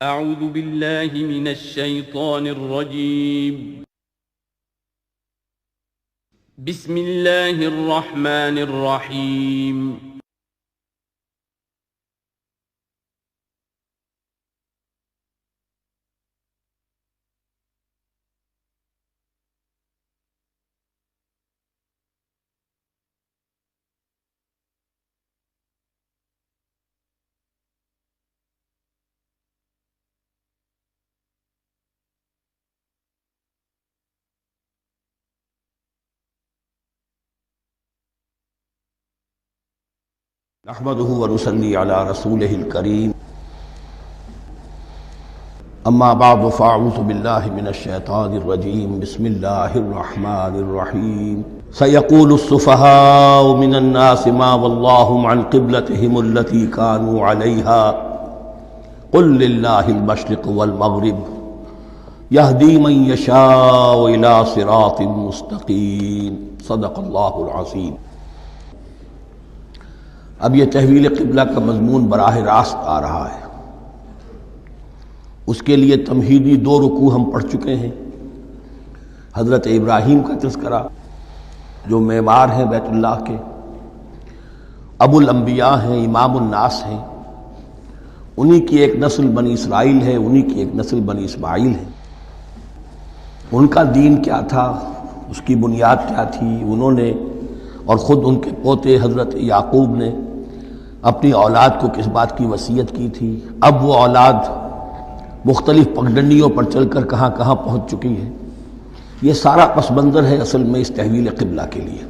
أعوذ بالله من الشيطان الرجيم. بسم الله الرحمن الرحيم. نحمده ونصلي على رسوله الكريم اما بعد فاعوذ بالله من الشيطان الرجيم بسم الله الرحمن الرحيم سيقول السفهاء من الناس ما ولاهم عن قبلتهم التي كانوا عليها قل لله المشرق والمغرب يهدي من يشاء الى صراط مستقيم صدق الله العظيم۔ اب یہ تحویل قبلہ کا مضمون براہ راست آ رہا ہے۔ اس کے لیے تمہیدی 2 رکوع ہم پڑھ چکے ہیں۔ حضرت ابراہیم کا تذکرہ جو معمار ہیں بیت اللہ کے، ابو الانبیاء ہیں، امام الناس ہیں، انہی کی ایک نسل بنی اسرائیل ہے، انہی کی ایک نسل بنی اسماعیل ہے۔ ان کا دین کیا تھا، اس کی بنیاد کیا تھی، انہوں نے اور خود ان کے پوتے حضرت یعقوب نے اپنی اولاد کو کس بات کی وصیت کی تھی، اب وہ اولاد مختلف پگڈنڈیوں پر چل کر کہاں کہاں پہنچ چکی ہے، یہ سارا پس منظر ہے اصل میں اس تحویل قبلہ کے لیے۔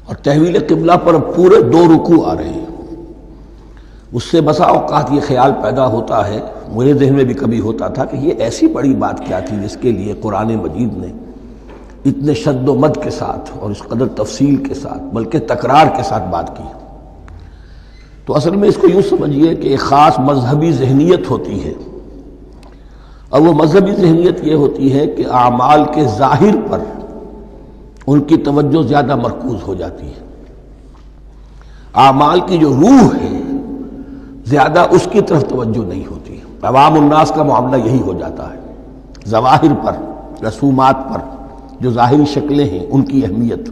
اور تحویل قبلہ پر پورے 2 رکوع آ رہے ہیں۔ اس سے بسا اوقات یہ خیال پیدا ہوتا ہے، میرے ذہن میں بھی کبھی ہوتا تھا کہ یہ ایسی بڑی بات کیا تھی جس کے لیے قرآن مجید نے اتنے شد و مد کے ساتھ اور اس قدر تفصیل کے ساتھ بلکہ تکرار کے ساتھ بات کی۔ تو اصل میں اس کو یوں سمجھیے کہ ایک خاص مذہبی ذہنیت ہوتی ہے، اور وہ مذہبی ذہنیت یہ ہوتی ہے کہ اعمال کے ظاہر پر ان کی توجہ زیادہ مرکوز ہو جاتی ہے، اعمال کی جو روح ہے زیادہ اس کی طرف توجہ نہیں ہوتی۔ عوام الناس کا معاملہ یہی ہو جاتا ہے، ظواہر پر، رسومات پر، جو ظاہری شکلیں ہیں ان کی اہمیت،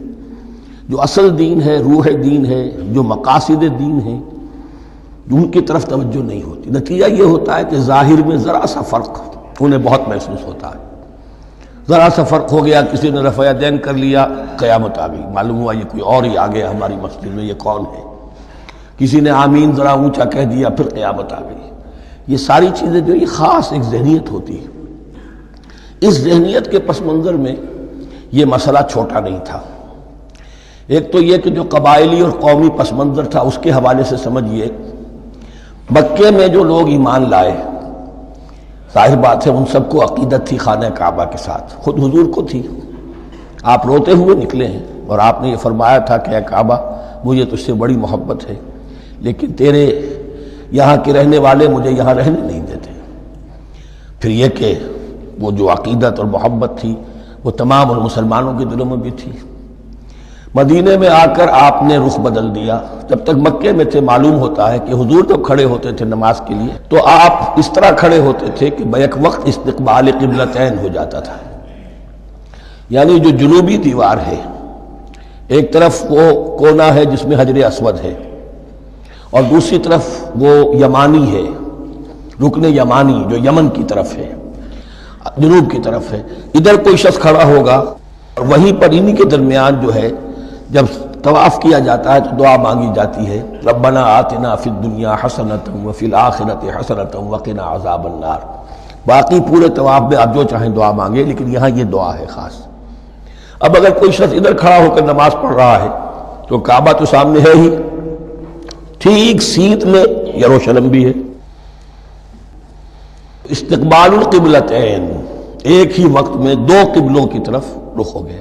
جو اصل دین ہے، روح دین ہے، جو مقاصد دین ہیں، ان کی طرف توجہ نہیں ہوتی۔ نتیجہ یہ ہوتا ہے کہ ظاہر میں ذرا سا فرق انہیں بہت محسوس ہوتا ہے، ذرا سا فرق ہو گیا، کسی نے رفع یدین کر لیا، قیامت آ گئی، معلوم ہوا یہ کوئی اور ہی آ گیا ہماری مسجد میں، یہ کون ہے؟ کسی نے آمین ذرا اونچا کہہ دیا، پھر قیامت آ گئی۔ یہ ساری چیزیں جو یہ خاص ایک ذہنیت ہوتی ہے۔ اس ذہنیت کے پس منظر میں یہ مسئلہ چھوٹا نہیں تھا۔ ایک تو یہ کہ جو قبائلی اور قومی پس منظر تھا اس کے حوالے سے سمجھیے، مکے میں جو لوگ ایمان لائے، ظاہر بات ہے ان سب کو عقیدت تھی خانہ کعبہ کے ساتھ، خود حضور کو تھی۔ آپ روتے ہوئے نکلے ہیں اور آپ نے یہ فرمایا تھا کہ اے کعبہ مجھے تجھ سے بڑی محبت ہے، لیکن تیرے یہاں کے رہنے والے مجھے یہاں رہنے نہیں دیتے۔ پھر یہ کہ وہ جو عقیدت اور محبت تھی وہ تمام اور مسلمانوں کے دلوں میں بھی تھی۔ مدینے میں آ کر آپ نے رخ بدل دیا۔ جب تک مکے میں تھے معلوم ہوتا ہے کہ حضور جب کھڑے ہوتے تھے نماز کے لیے تو آپ اس طرح کھڑے ہوتے تھے کہ بیک وقت استقبال قبلتین ہو جاتا تھا، یعنی جو جنوبی دیوار ہے ایک طرف وہ کونا ہے جس میں حجر اسود ہے، اور دوسری طرف وہ یمانی ہے، رکن یمانی جو یمن کی طرف ہے، جنوب کی طرف ہے۔ ادھر کوئی شخص کھڑا ہوگا اور وہیں پر انہی کے درمیان جو ہے جب طواف کیا جاتا ہے تو دعا مانگی جاتی ہے، ربنا آتنا فی الدنیا حسنۃ وفی الآخرۃ حسنۃ وقنا عذاب النار۔ باقی پورے طواف میں آپ جو چاہیں دعا مانگے، لیکن یہاں یہ دعا ہے خاص۔ اب اگر کوئی شخص ادھر کھڑا ہو کر نماز پڑھ رہا ہے تو کعبہ تو سامنے ہے ہی، ٹھیک سیت میں یروشلم بھی ہے۔ استقبال القبلتین، ایک ہی وقت میں 2 قبلوں کی طرف رخ ہو گیا۔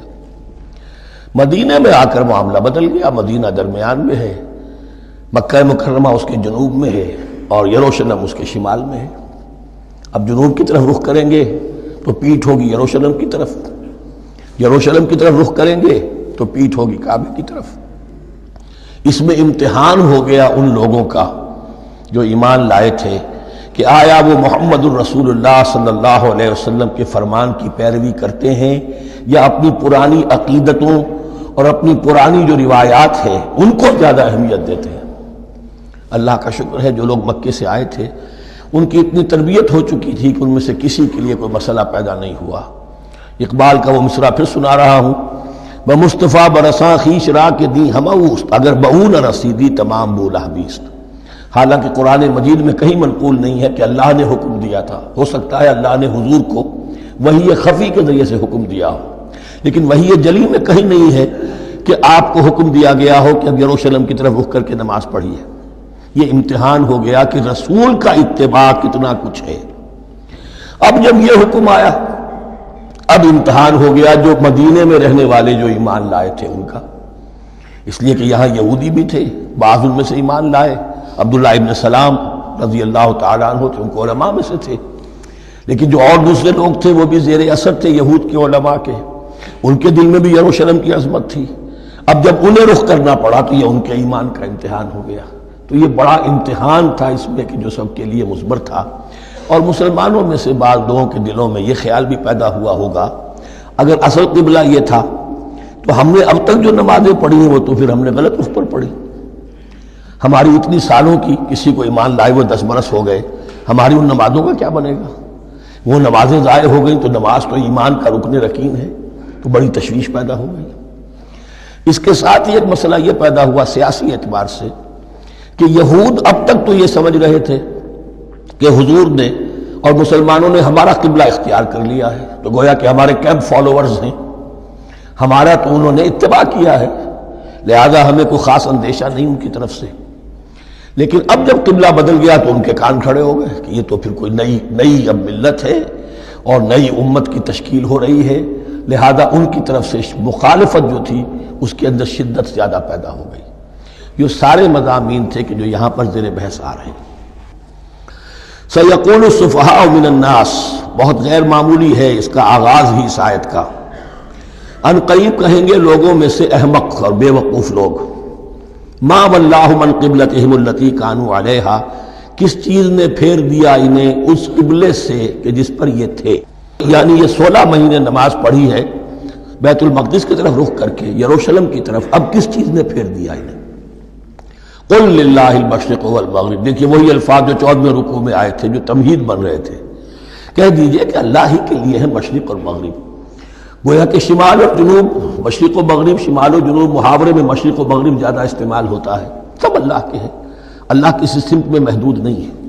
مدینہ میں آ کر معاملہ بدل گیا، مدینہ درمیان میں ہے، مکہ مکرمہ اس کے جنوب میں ہے اور یروشلم اس کے شمال میں ہے۔ اب جنوب کی طرف رخ کریں گے تو پیٹھ ہوگی یروشلم کی طرف، یروشلم کی طرف رخ کریں گے تو پیٹھ ہوگی کعبے کی طرف۔ اس میں امتحان ہو گیا ان لوگوں کا جو ایمان لائے تھے کہ آیا وہ محمد الرسول اللہ صلی اللہ علیہ وسلم کے فرمان کی پیروی کرتے ہیں یا اپنی پرانی عقیدتوں اور اپنی پرانی جو روایات ہیں ان کو زیادہ اہمیت دیتے ہیں۔ اللہ کا شکر ہے جو لوگ مکے سے آئے تھے ان کی اتنی تربیت ہو چکی تھی کہ ان میں سے کسی کے لیے کوئی مسئلہ پیدا نہیں ہوا۔ اقبال کا وہ مصرع پھر سنا رہا ہوں، بمصطفیٰ برساں خیش را کے دی ہموست، اگر بہو نہ رسیدی تمام بولا بیست۔ حالانکہ قرآن مجید میں کہیں منقول نہیں ہے کہ اللہ نے حکم دیا تھا، ہو سکتا ہے اللہ نے حضور کو وحی خفی کے ذریعے سے حکم دیا ہو، لیکن وحی جلی میں کہیں نہیں ہے کہ آپ کو حکم دیا گیا ہو کہ اب یروشلم کی طرف رخ کر کے نماز پڑھیے۔ یہ امتحان ہو گیا کہ رسول کا اتباع کتنا کچھ ہے۔ اب جب یہ حکم آیا اب امتحان ہو گیا جو مدینے میں رہنے والے جو ایمان لائے تھے ان کا، اس لیے کہ یہاں یہودی بھی تھے، بعض ان میں سے ایمان لائے، عبداللہ ابن سلام رضی اللہ تعالیٰ عنہ تھے، ان کو علماء میں سے تھے، لیکن جو اور دوسرے لوگ تھے وہ بھی زیر اثر تھے یہود کے علماء کے، ان کے دل میں بھی یروشلم کی عظمت تھی۔ اب جب انہیں رخ کرنا پڑا تو یہ ان کے ایمان کا امتحان ہو گیا۔ تو یہ بڑا امتحان تھا اس میں کہ جو سب کے لیے مثبر تھا، اور مسلمانوں میں سے بعض لوگوں کے دلوں میں یہ خیال بھی پیدا ہوا ہوگا اگر اصل قبلہ یہ تھا تو ہم نے اب تک جو نمازیں پڑھی ہیں وہ تو پھر ہم نے غلط اس پر پڑھی، ہماری اتنی سالوں کی، کسی کو ایمان لائے وہ 10 برس ہو گئے، ہماری ان نمازوں کا کیا بنے گا؟ وہ نمازیں ضائع ہو گئیں تو نماز تو ایمان کا رکن رکین ہے، تو بڑی تشویش پیدا ہو گئی۔ اس کے ساتھ ہی ایک مسئلہ یہ پیدا ہوا سیاسی اعتبار سے کہ یہود اب تک تو یہ سمجھ رہے تھے کہ حضور نے اور مسلمانوں نے ہمارا قبلہ اختیار کر لیا ہے، تو گویا کہ ہمارے کیمپ فالوورز ہیں، ہمارا تو انہوں نے اتباع کیا ہے، لہذا ہمیں کوئی خاص اندیشہ نہیں ان کی طرف سے۔ لیکن اب جب قبلہ بدل گیا تو ان کے کان کھڑے ہو گئے کہ یہ تو پھر کوئی نئی اب ملت ہے اور نئی امت کی تشکیل ہو رہی ہے، لہذا ان کی طرف سے مخالفت جو تھی اس کے اندر شدت زیادہ پیدا ہو گئی۔ یہ سارے مضامین تھے کہ جو یہاں پر زیر بحث آ رہے ہیں۔ سَيَقُولُ السُّفَهَاءُ مِنَ النَّاسِ، بہت غیر معمولی ہے اس کا آغاز ہی اس آیت کا۔ ان قریب کہیں گے لوگوں میں سے احمق اور بے وقوف لوگ، مَا وَلَّاهُمْ عَنْ قِبْلَتِهِمُ الَّتِي كَانُوا عَلَيْهَا، کس چیز نے پھیر دیا انہیں اس قبلے سے کہ جس پر یہ تھے۔ یعنی یہ 16 مہینے نماز پڑھی ہے بیت المقدس کی طرف رخ کر کے، یروشلم کی طرف، اب کس چیز نے پھیر دیا انہیں؟ قُلْ لِلَّهِ الْمَشْرِقُ وَالْمَغْرِبُ، دیکھیے وہی الفاظ جو 14ویں رکوع میں آئے تھے جو تمہید بن رہے تھے، کہہ دیجئے کہ اللہ ہی کے لیے ہے مشرق اور مغرب۔ گویا کہ شمال اور جنوب، مشرق و مغرب، شمال و جنوب، محاورے میں مشرق و مغرب زیادہ استعمال ہوتا ہے، سب اللہ کے ہیں، اللہ کسی سمت میں محدود نہیں ہے۔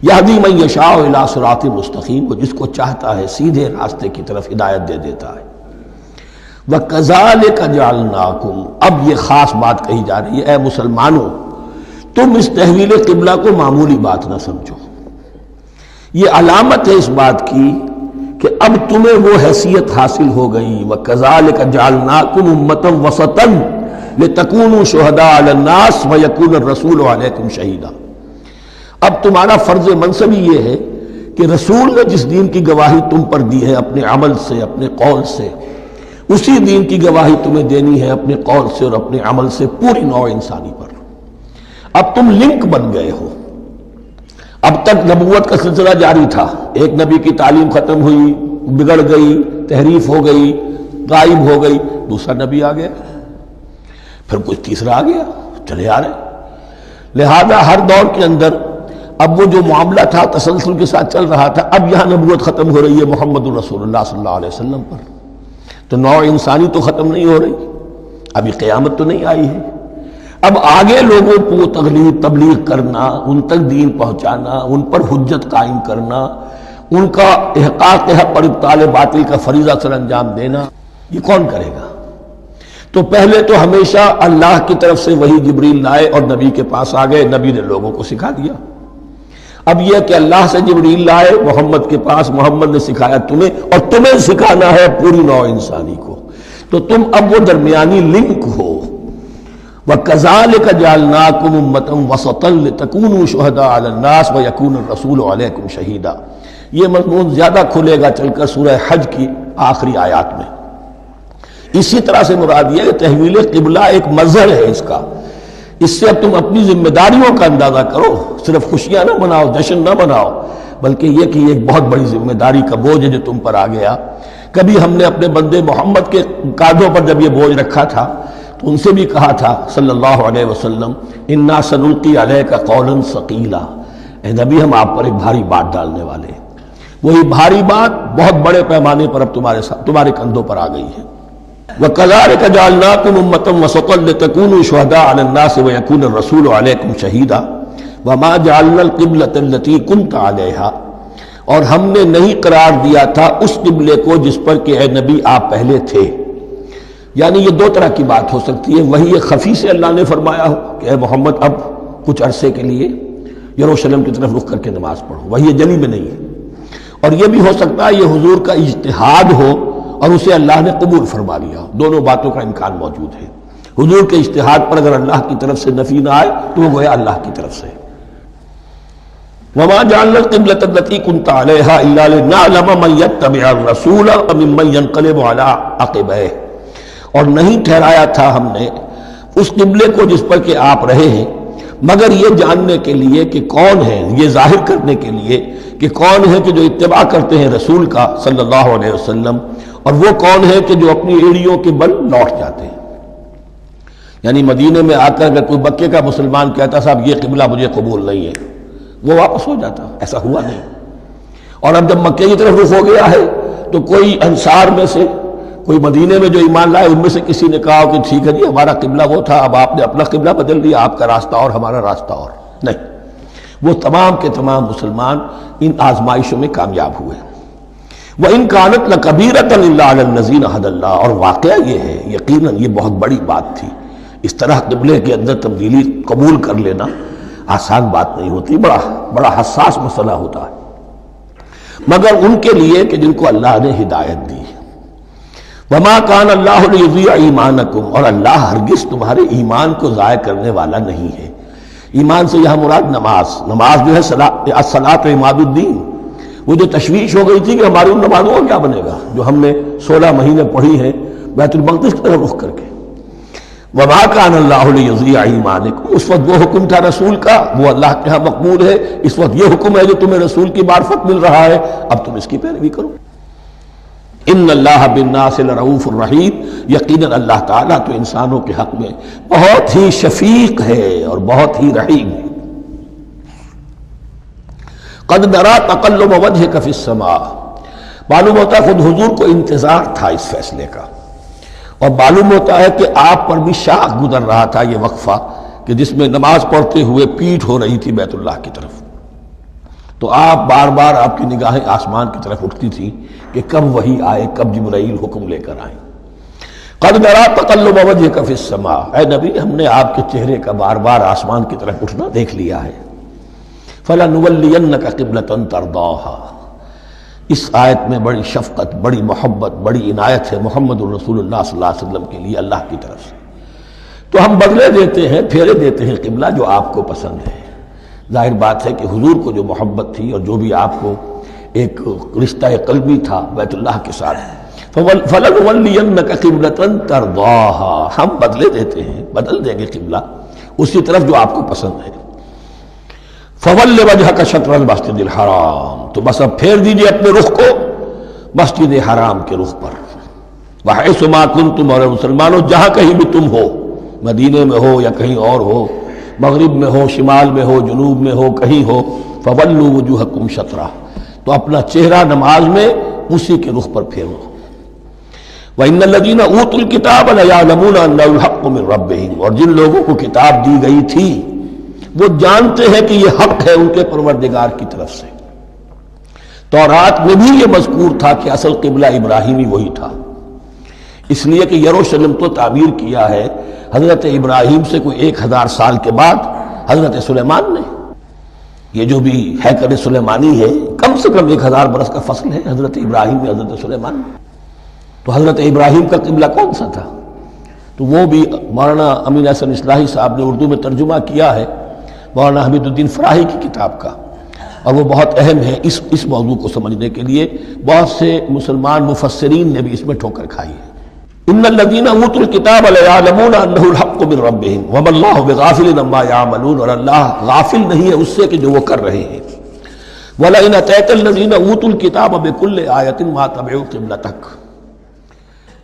یہدی من یشاء الی صراط مستقیم، وہ جس کو چاہتا ہے سیدھے راستے کی طرف ہدایت دے دیتا ہے۔ وَكَذَلِكَ جَعَلْنَاكُمْ، اب یہ خاص بات کہی جا رہی ہے، اے مسلمانوں تم اس تحویل قبلہ کو معمولی بات نہ سمجھو، یہ علامت ہے اس بات کی کہ اب تمہیں وہ حیثیت حاصل ہو گئی۔ وَكَذَلِكَ جَعَلْنَاكُمْ أُمَّةً وَسَطًا لِتَكُونُوا شُهَدَاءَ عَلَى النَّاسِ وَيَكُونَ الرَّسُولُ عَلَيْكُمْ شَهِيدًا، اب تمہارا فرض منصب یہ ہے کہ رسول نے جس دین کی گواہی تم پر دی ہے اپنے عمل سے، اپنے قول سے، اسی دین کی گواہی تمہیں دینی ہے اپنے قول سے اور اپنے عمل سے پوری نوع انسانی پر۔ اب تم لنک بن گئے ہو۔ اب تک نبوت کا سلسلہ جاری تھا، ایک نبی کی تعلیم ختم ہوئی، بگڑ گئی، تحریف ہو گئی، غائب ہو گئی، دوسرا نبی آ گیا، پھر کچھ تیسرا آ گیا، چلے آ رہے۔ لہذا ہر دور کے اندر اب وہ جو معاملہ تھا تسلسل کے ساتھ چل رہا تھا، اب یہاں نبوت ختم ہو رہی ہے محمد الرسول اللہ صلی اللہ علیہ وسلم پر، تو نوع انسانی تو ختم نہیں ہو رہی، ابھی قیامت تو نہیں آئی ہے۔ اب آگے لوگوں کو تبلیغ کرنا، ان تک دین پہنچانا، ان پر حجت قائم کرنا، ان کا احقاق حق اور ابطال باطل کا فریضہ سر انجام دینا، یہ کون کرے گا؟ تو پہلے تو ہمیشہ اللہ کی طرف سے وہی جبریل لائے اور نبی کے پاس آ گئے، نبی نے لوگوں کو سکھا دیا۔ اب یہ کہ اللہ سے جبریل لائے محمد کے پاس، محمد نے سکھایا تمہیں، اور تمہیں سکھانا ہے پوری نوع انسانی کو، تو تم اب وہ درمیانی لنک ہو۔ وَكَذَلِكَ جَعَلْنَاكُمْ أُمَّةً وَسَطًا لِتَكُونُوا شُهَدَاءَ عَلَى النَّاسِ وَيَكُونَ الرَّسُولُ عَلَيْكُمْ شَهِيدًا، یہ مضمون زیادہ کھلے گا چل کر سورہ حج کی آخری آیات میں۔ اسی طرح سے مراد یہ کہ تحویل قبلہ ایک مظہر ہے اس کا اس سے اب تم اپنی ذمہ داریوں کا اندازہ کرو، صرف خوشیاں نہ مناؤ، جشن نہ مناؤ، بلکہ یہ کہ یہ ایک بہت بڑی ذمہ داری کا بوجھ ہے جو تم پر آ گیا۔ کبھی ہم نے اپنے بندے محمد کے کاندھوں پر جب یہ بوجھ رکھا تھا تو ان سے بھی کہا تھا صلی اللہ علیہ وسلم انا سنلقی علیک قولا ثقیلا، اے نبی ہم آپ پر ایک بھاری بات ڈالنے والے ہیں۔ وہی بھاری بات بہت بڑے پیمانے پر اب تمہارے کندھوں پر آ گئی ہے۔ وَكَذَلِكَ جَعَلْنَاكُمْ أُمَّةً وَسَطًا لِتَكُونُوا شُهَدَاءَ عَلَى النَّاسِ وَيَكُونَ الرَّسُولُ عَلَيْكُمْ شَهِيدًا وَمَا جَعَلْنَا الْقِبْلَةَ الَّتِي كُنْتَ عَلَيْهَا، اور ہم نے نہیں قرار دیا تھا اس قبلے کو جس پر کہ اے نبی آپ پہلے تھے۔ یعنی یہ دو طرح کی بات ہو سکتی ہے، وہی خفی سے اللہ نے فرمایا ہو کہ اے محمد اب کچھ عرصے کے لیے یروشلم کی طرف رخ کر کے نماز پڑھو، وہی جلی میں نہیں ہے، اور یہ بھی ہو سکتا ہے یہ حضور کا اجتہاد ہو اور اسے اللہ نے قبول فرما لیا ہو۔ دونوں باتوں کا امکان موجود ہے۔ حضور کے اجتہاد پر اگر اللہ کی طرف سے نفی نہ آئے تو وہ گویا اللہ کی طرف سے۔ وَمَا جَعَلْنَا الْقِبْلَةَ الَّتِي كُنْتَ عَلَيْهَا إِلَّا لِنَعْلَمَ مَن يَتَّبِعُ الرَّسُولَ وَمِمَّن يَنقَلِبُ عَلَىٰ عَقِبَيْهِ، اور نہیں ٹھہرایا تھا ہم نے اس قبلے کو جس پر کہ آپ رہے ہیں مگر یہ جاننے کے لیے کہ کون ہے، یہ ظاہر کرنے کے لیے کہ کون ہے کہ جو اتباع کرتے ہیں رسول کا صلی اللہ علیہ وسلم، اور وہ کون ہے کہ جو اپنی ایڑیوں کے بل لوٹ جاتے ہیں۔ یعنی مدینے میں آ کر اگر کوئی مکے کا مسلمان کہتا صاحب یہ قبلہ مجھے قبول نہیں ہے، وہ واپس ہو جاتا، ایسا ہوا نہیں۔ اور اب جب مکے کی طرف رخ ہو گیا ہے تو کوئی انصار میں سے، کوئی مدینے میں جو ایمان لائے ان میں سے کسی نے کہا کہ ٹھیک ہے جی ہمارا قبلہ وہ تھا، اب آپ نے اپنا قبلہ بدل دیا، آپ کا راستہ اور ہمارا راستہ اور، نہیں، وہ تمام کے تمام مسلمان ان آزمائشوں میں کامیاب ہوئے۔ وَإِن كَانَتْ لَكَبِيرَةً إِلَّا عَلَى الَّذِينَ هَدَى اللَّهُ، اور واقعہ یہ ہے یقیناً یہ بہت بڑی بات تھی، اس طرح قبلے کے اندر تبدیلی قبول کر لینا آسان بات نہیں ہوتی، بڑا حساس مسئلہ ہوتا ہے، مگر ان کے لیے کہ جن کو اللہ نے ہدایت دی۔ وَمَا كَانَ اللَّهُ لِيُضِيعَ إِيمَانَكُمْ، اور اللہ ہرگز تمہارے ایمان کو ضائع کرنے والا نہیں ہے۔ ایمان سے یہاں مراد نماز جو ہے الصلاۃ عماد الدین، وہ جو تشویش ہو گئی تھی کہ ہماری ان نمازوں کا کیا بنے گا جو ہم نے 16 مہینے پڑھی ہیں بیت المقدس کی طرف رخ کر کے۔ وَمَا كَانَ اللَّهُ لِيُضِيعَ إِيمَانَكُمْ، اس وقت وہ حکم تھا رسول کا، وہ اللہ کے ہاں مقبول ہے، اس وقت یہ حکم ہے جو تمہیں رسول کی معرفت مل رہا ہے، اب تم اس کی پیروی کرو۔ ان اللہ بالناس لرؤوف الرحیم، یقیناً اللہ تعالیٰ تو انسانوں کے حق میں بہت ہی شفیق ہے اور بہت ہی رحیم ہے۔ قد نرى تقلب وجهك في السماء، معلوم ہوتا ہے خود حضور کو انتظار تھا اس فیصلے کا، اور معلوم ہوتا ہے کہ آپ پر بھی شاخ گزر رہا تھا یہ وقفہ کہ جس میں نماز پڑھتے ہوئے پیٹھ ہو رہی تھی بیت اللہ کی طرف، تو آپ بار بار آپ کی نگاہیں آسمان کی طرف اٹھتی تھی کہ کب وحی آئے، کب جبرائیل حکم لے کر آئیں۔ قد نرى تقلب وجهك في السماء، اے نبی ہم نے آپ کے چہرے کا بار بار آسمان کی طرف اٹھنا دیکھ لیا ہے۔ فَلَنُوَلِّيَنَّكَ قِبْلَةً تَرْضَاهَا، اس آیت میں بڑی شفقت، بڑی محبت، بڑی عنایت ہے محمد الرسول اللہ صلی اللہ علیہ وسلم کے لیے اللہ کی طرف سے۔ تو ہم بدلے دیتے ہیں، پھیرے دیتے ہیں قبلہ جو آپ کو پسند ہے۔ ظاہر بات ہے کہ حضور کو جو محبت تھی اور جو بھی آپ کو ایک رشتہ قلبی تھا بیت اللہ کے ساتھ، فَلَنُوَلِّيَنَّكَ قِبْلَةً تَرْضَاهَا، ہم بدلے دیتے ہیں، بدل دیں گے قبلہ اسی طرف جو آپ کو پسند ہے۔ فَوَلِّ وَجْهَكَ شَطْرَ الْمَسْجِدِ الْحَرَامِ، تو بس اب پھیر دیجئے اپنے رخ کو مسجد حرام کے رخ پر۔ وَحَيْثُ مَا كُنْتُمْ، اور مسلمانوں جہاں کہیں بھی تم ہو، مدینے میں ہو یا کہیں اور ہو، مغرب میں ہو، شمال میں ہو، جنوب میں ہو، کہیں ہو، فَوَلُّوا وُجُوهَكُمْ شَطْرَهُ، تو اپنا چہرہ نماز میں اسی کے رخ پر پھیرو۔ وَإِنَّ الَّذِينَ أُوتُوا الْكِتَابَ لَيَعْلَمُونَ أَنَّهُ الْحَقُّ مِنْ رَبِّهِمْ، اور جن لوگوں کو کتاب دی گئی تھی وہ جانتے ہیں کہ یہ حق ہے ان کے پروردگار کی طرف سے۔ تورات میں بھی یہ مذکور تھا کہ اصل قبلہ ابراہیمی وہی تھا، اس لیے کہ یروشلم تو تعمیر کیا ہے حضرت ابراہیم سے کوئی 1000 سال کے بعد حضرت سلیمان نے۔ یہ جو بھی ہیکل سلیمانی ہے کم سے کم 1000 برس کا فصل ہے حضرت ابراہیم میں حضرت سلیمان میں۔ تو حضرت ابراہیم کا قبلہ کون سا تھا؟ تو وہ بھی مولانا امین احسن اصلاحی صاحب نے اردو میں ترجمہ کیا ہے مولانا حمید الدین فراہی کی کتاب کا، اور وہ بہت اہم ہے اس موضوع کو سمجھنے کے لیے۔ بہت سے مسلمان مفسرین نے بھی اس میں ٹھوکر کھائی ہے۔ ان الذین اوتوا الکتاب لیعلمون انہ الحق من ربہم وما اللہ بغافل عما یعملون، اور اللہ غافل نہیں ہے اس سے کہ جو وہ کر رہے ہیں۔ وَلَئِنْ أَتَيْتَ الَّذِينَ أُوتُوا الْكِتَابَ بِكُلِّ آیَةٍ مَا تَبِعُوا قِبْلَتَكَ،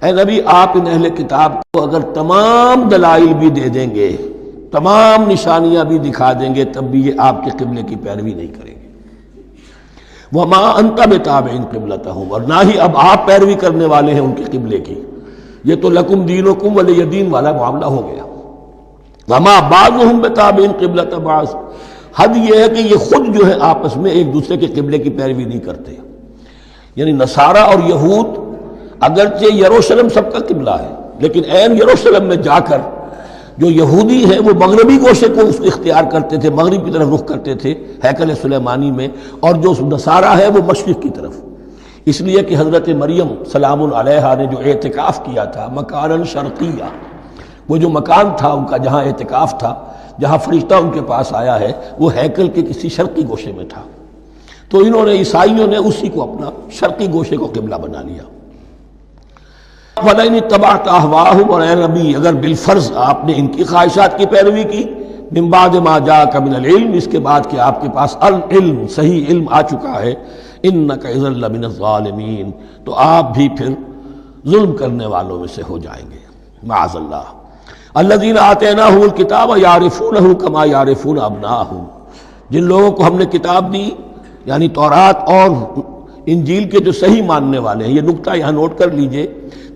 اے نبی آپ ان اہل کتاب کو اگر تمام دلائل بھی دے دیں گے، تمام نشانیاں بھی دکھا دیں گے، تب بھی یہ آپ کے قبلے کی پیروی نہیں کریں گے۔ وَمَا أَنْتَ بِتَابِعٍ قِبْلَتَهُمْ، اور نہ ہی اب آپ پیروی کرنے والے ہیں ان کے قبلے کی، یہ تو لکم دینکم ولی دین والا معاملہ ہو گیا۔ وَمَا بَعْضُهُمْ بِتَابِعٍ قِبْلَةَ بَعْضٍ، حد یہ ہے کہ یہ خود جو ہے آپس میں ایک دوسرے کے قبلے کی پیروی نہیں کرتے، یعنی نصارہ اور یہود اگرچہ یروشلم سب کا قبلہ ہے، لیکن عین یروشلم میں جا کر جو یہودی ہیں وہ مغربی گوشے کو اختیار کرتے تھے، مغرب کی طرف رخ کرتے تھے ہیکل سلیمانی میں، اور جو نصارہ ہے وہ مشرق کی طرف، اس لیے کہ حضرت مریم سلام علیہا نے جو اعتکاف کیا تھا مکاناً شرقیہ، وہ جو مکان تھا ان کا جہاں اعتکاف تھا، جہاں فرشتہ ان کے پاس آیا ہے، وہ ہیکل کے کسی شرقی گوشے میں تھا، تو انہوں نے عیسائیوں نے اسی کو اپنا شرقی گوشے کو قبلہ بنا لیا۔ وَلَئِنِ اتَّبَعْتَ أَهْوَاءَهُمْ، اور اے نبی اگر بالفرض آپ نے ان کی خواہشات کی پیروی کی، مِن بَعْدِ مَا جَاءَكَ مِنَ الْعِلْمِ، اس کے بعد کہ آپ کے پاس العلم صحیح علم آ چکا ہے، إِنَّكَ إِذًا لَمِنَ الظَّالِمِينَ، تو آپ بھی پھر ظلم کرنے والوں میں سے ہو جائیں گے، معاذ اللہ۔ الذین آتیناہم الکتاب یعرفونہ کما یعرفون ابناءہم، جن لوگوں کو ہم نے کتاب دی، یعنی تورات اور انجیل کے جو صحیح ماننے والے ہیں، یہ نکتہ یہاں نوٹ کر لیجئے،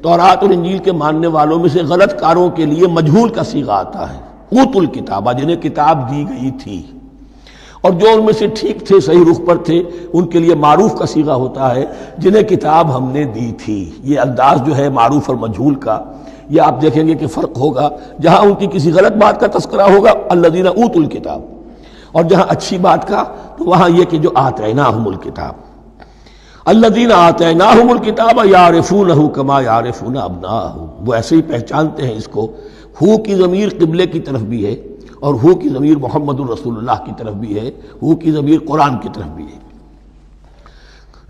تورات اور انجیل کے ماننے والوں میں سے غلط کاروں کے لیے مجہول کا صیغہ آتا ہے، اوتوا الکتابہ، جنہیں کتاب دی گئی تھی، اور جو ان میں سے ٹھیک تھے، صحیح رخ پر تھے، ان کے لیے معروف کا صیغہ ہوتا ہے جنہیں کتاب ہم نے دی تھی۔ یہ انداز جو ہے معروف اور مجہول کا، یہ آپ دیکھیں گے کہ فرق ہوگا، جہاں ان کی کسی غلط بات کا تذکرہ ہوگا الذین اوتوا الکتاب، اور جہاں اچھی بات کا تو وہاں یہ کہ جو آتیناہم الکتاب، الذین آتیناہم الکتاب یعرفونہ کما یعرفون ابناءہم، وہ ایسے ہی پہچانتے ہیں اس کو۔ ہو کی ضمیر قبلے کی طرف بھی ہے، اور ہو کی ضمیر محمد الرسول اللہ کی طرف بھی ہے، ہو کی ضمیر قرآن کی طرف بھی ہے،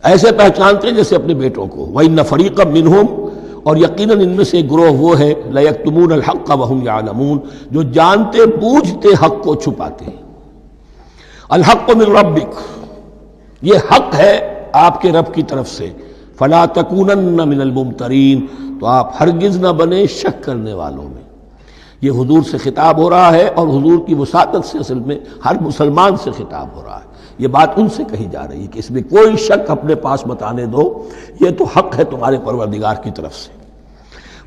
ایسے پہچانتے ہیں جیسے اپنے بیٹوں کو۔ وَإِنَّ فَرِيقًا مِّنْهُمْ، اور یقیناً ان میں سے ایک گروہ وہ ہے لَيَكْتُمُونَ الْحَقَّ وَهُمْ يَعْلَمُونَ، جو جانتے بوجھتے حق کو چھپاتے ہیں۔ الحق من ربک، یہ حق ہے آپ کے رب کی طرف سے، فَلَا تَكُونَنَّ مِنَ الْمُمْتَرِينَ، تو آپ ہرگز نہ بنے شک کرنے والوں میں۔ یہ حضور سے خطاب ہو رہا ہے، اور حضور کی وساطت سے اصل میں ہر مسلمان سے خطاب ہو رہا ہے، یہ بات ان سے کہی جا رہی ہے کہ اس میں کوئی شک اپنے پاس مت آنے دو، یہ تو حق ہے تمہارے پروردگار کی طرف سے۔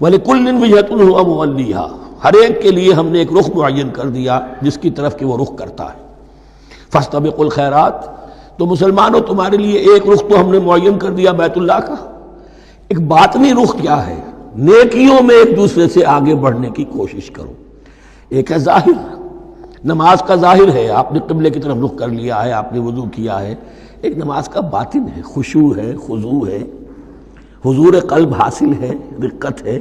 وَلِكُلٍّ وِجْهَةٌ هُوَ مُوَلِّيهَا، ہر ایک کے لیے ہم نے ایک رخ معین کر دیا جس کی طرف کہ وہ رخ کرتا ہے۔ فَاسْتَبِقُوا الْخَيْرَاتِ، تو مسلمانوں تمہارے لیے ایک رخ تو ہم نے معین کر دیا بیت اللہ کا، ایک باطنی رخ کیا ہے؟ نیکیوں میں ایک دوسرے سے آگے بڑھنے کی کوشش کرو۔ ایک ہے ظاہر، نماز کا ظاہر ہے، آپ نے قبلے کی طرف رخ کر لیا ہے، آپ نے وضو کیا ہے، ایک نماز کا باطن ہے، خشوع ہے، خضوع ہے، حضور قلب حاصل ہے، رقت ہے،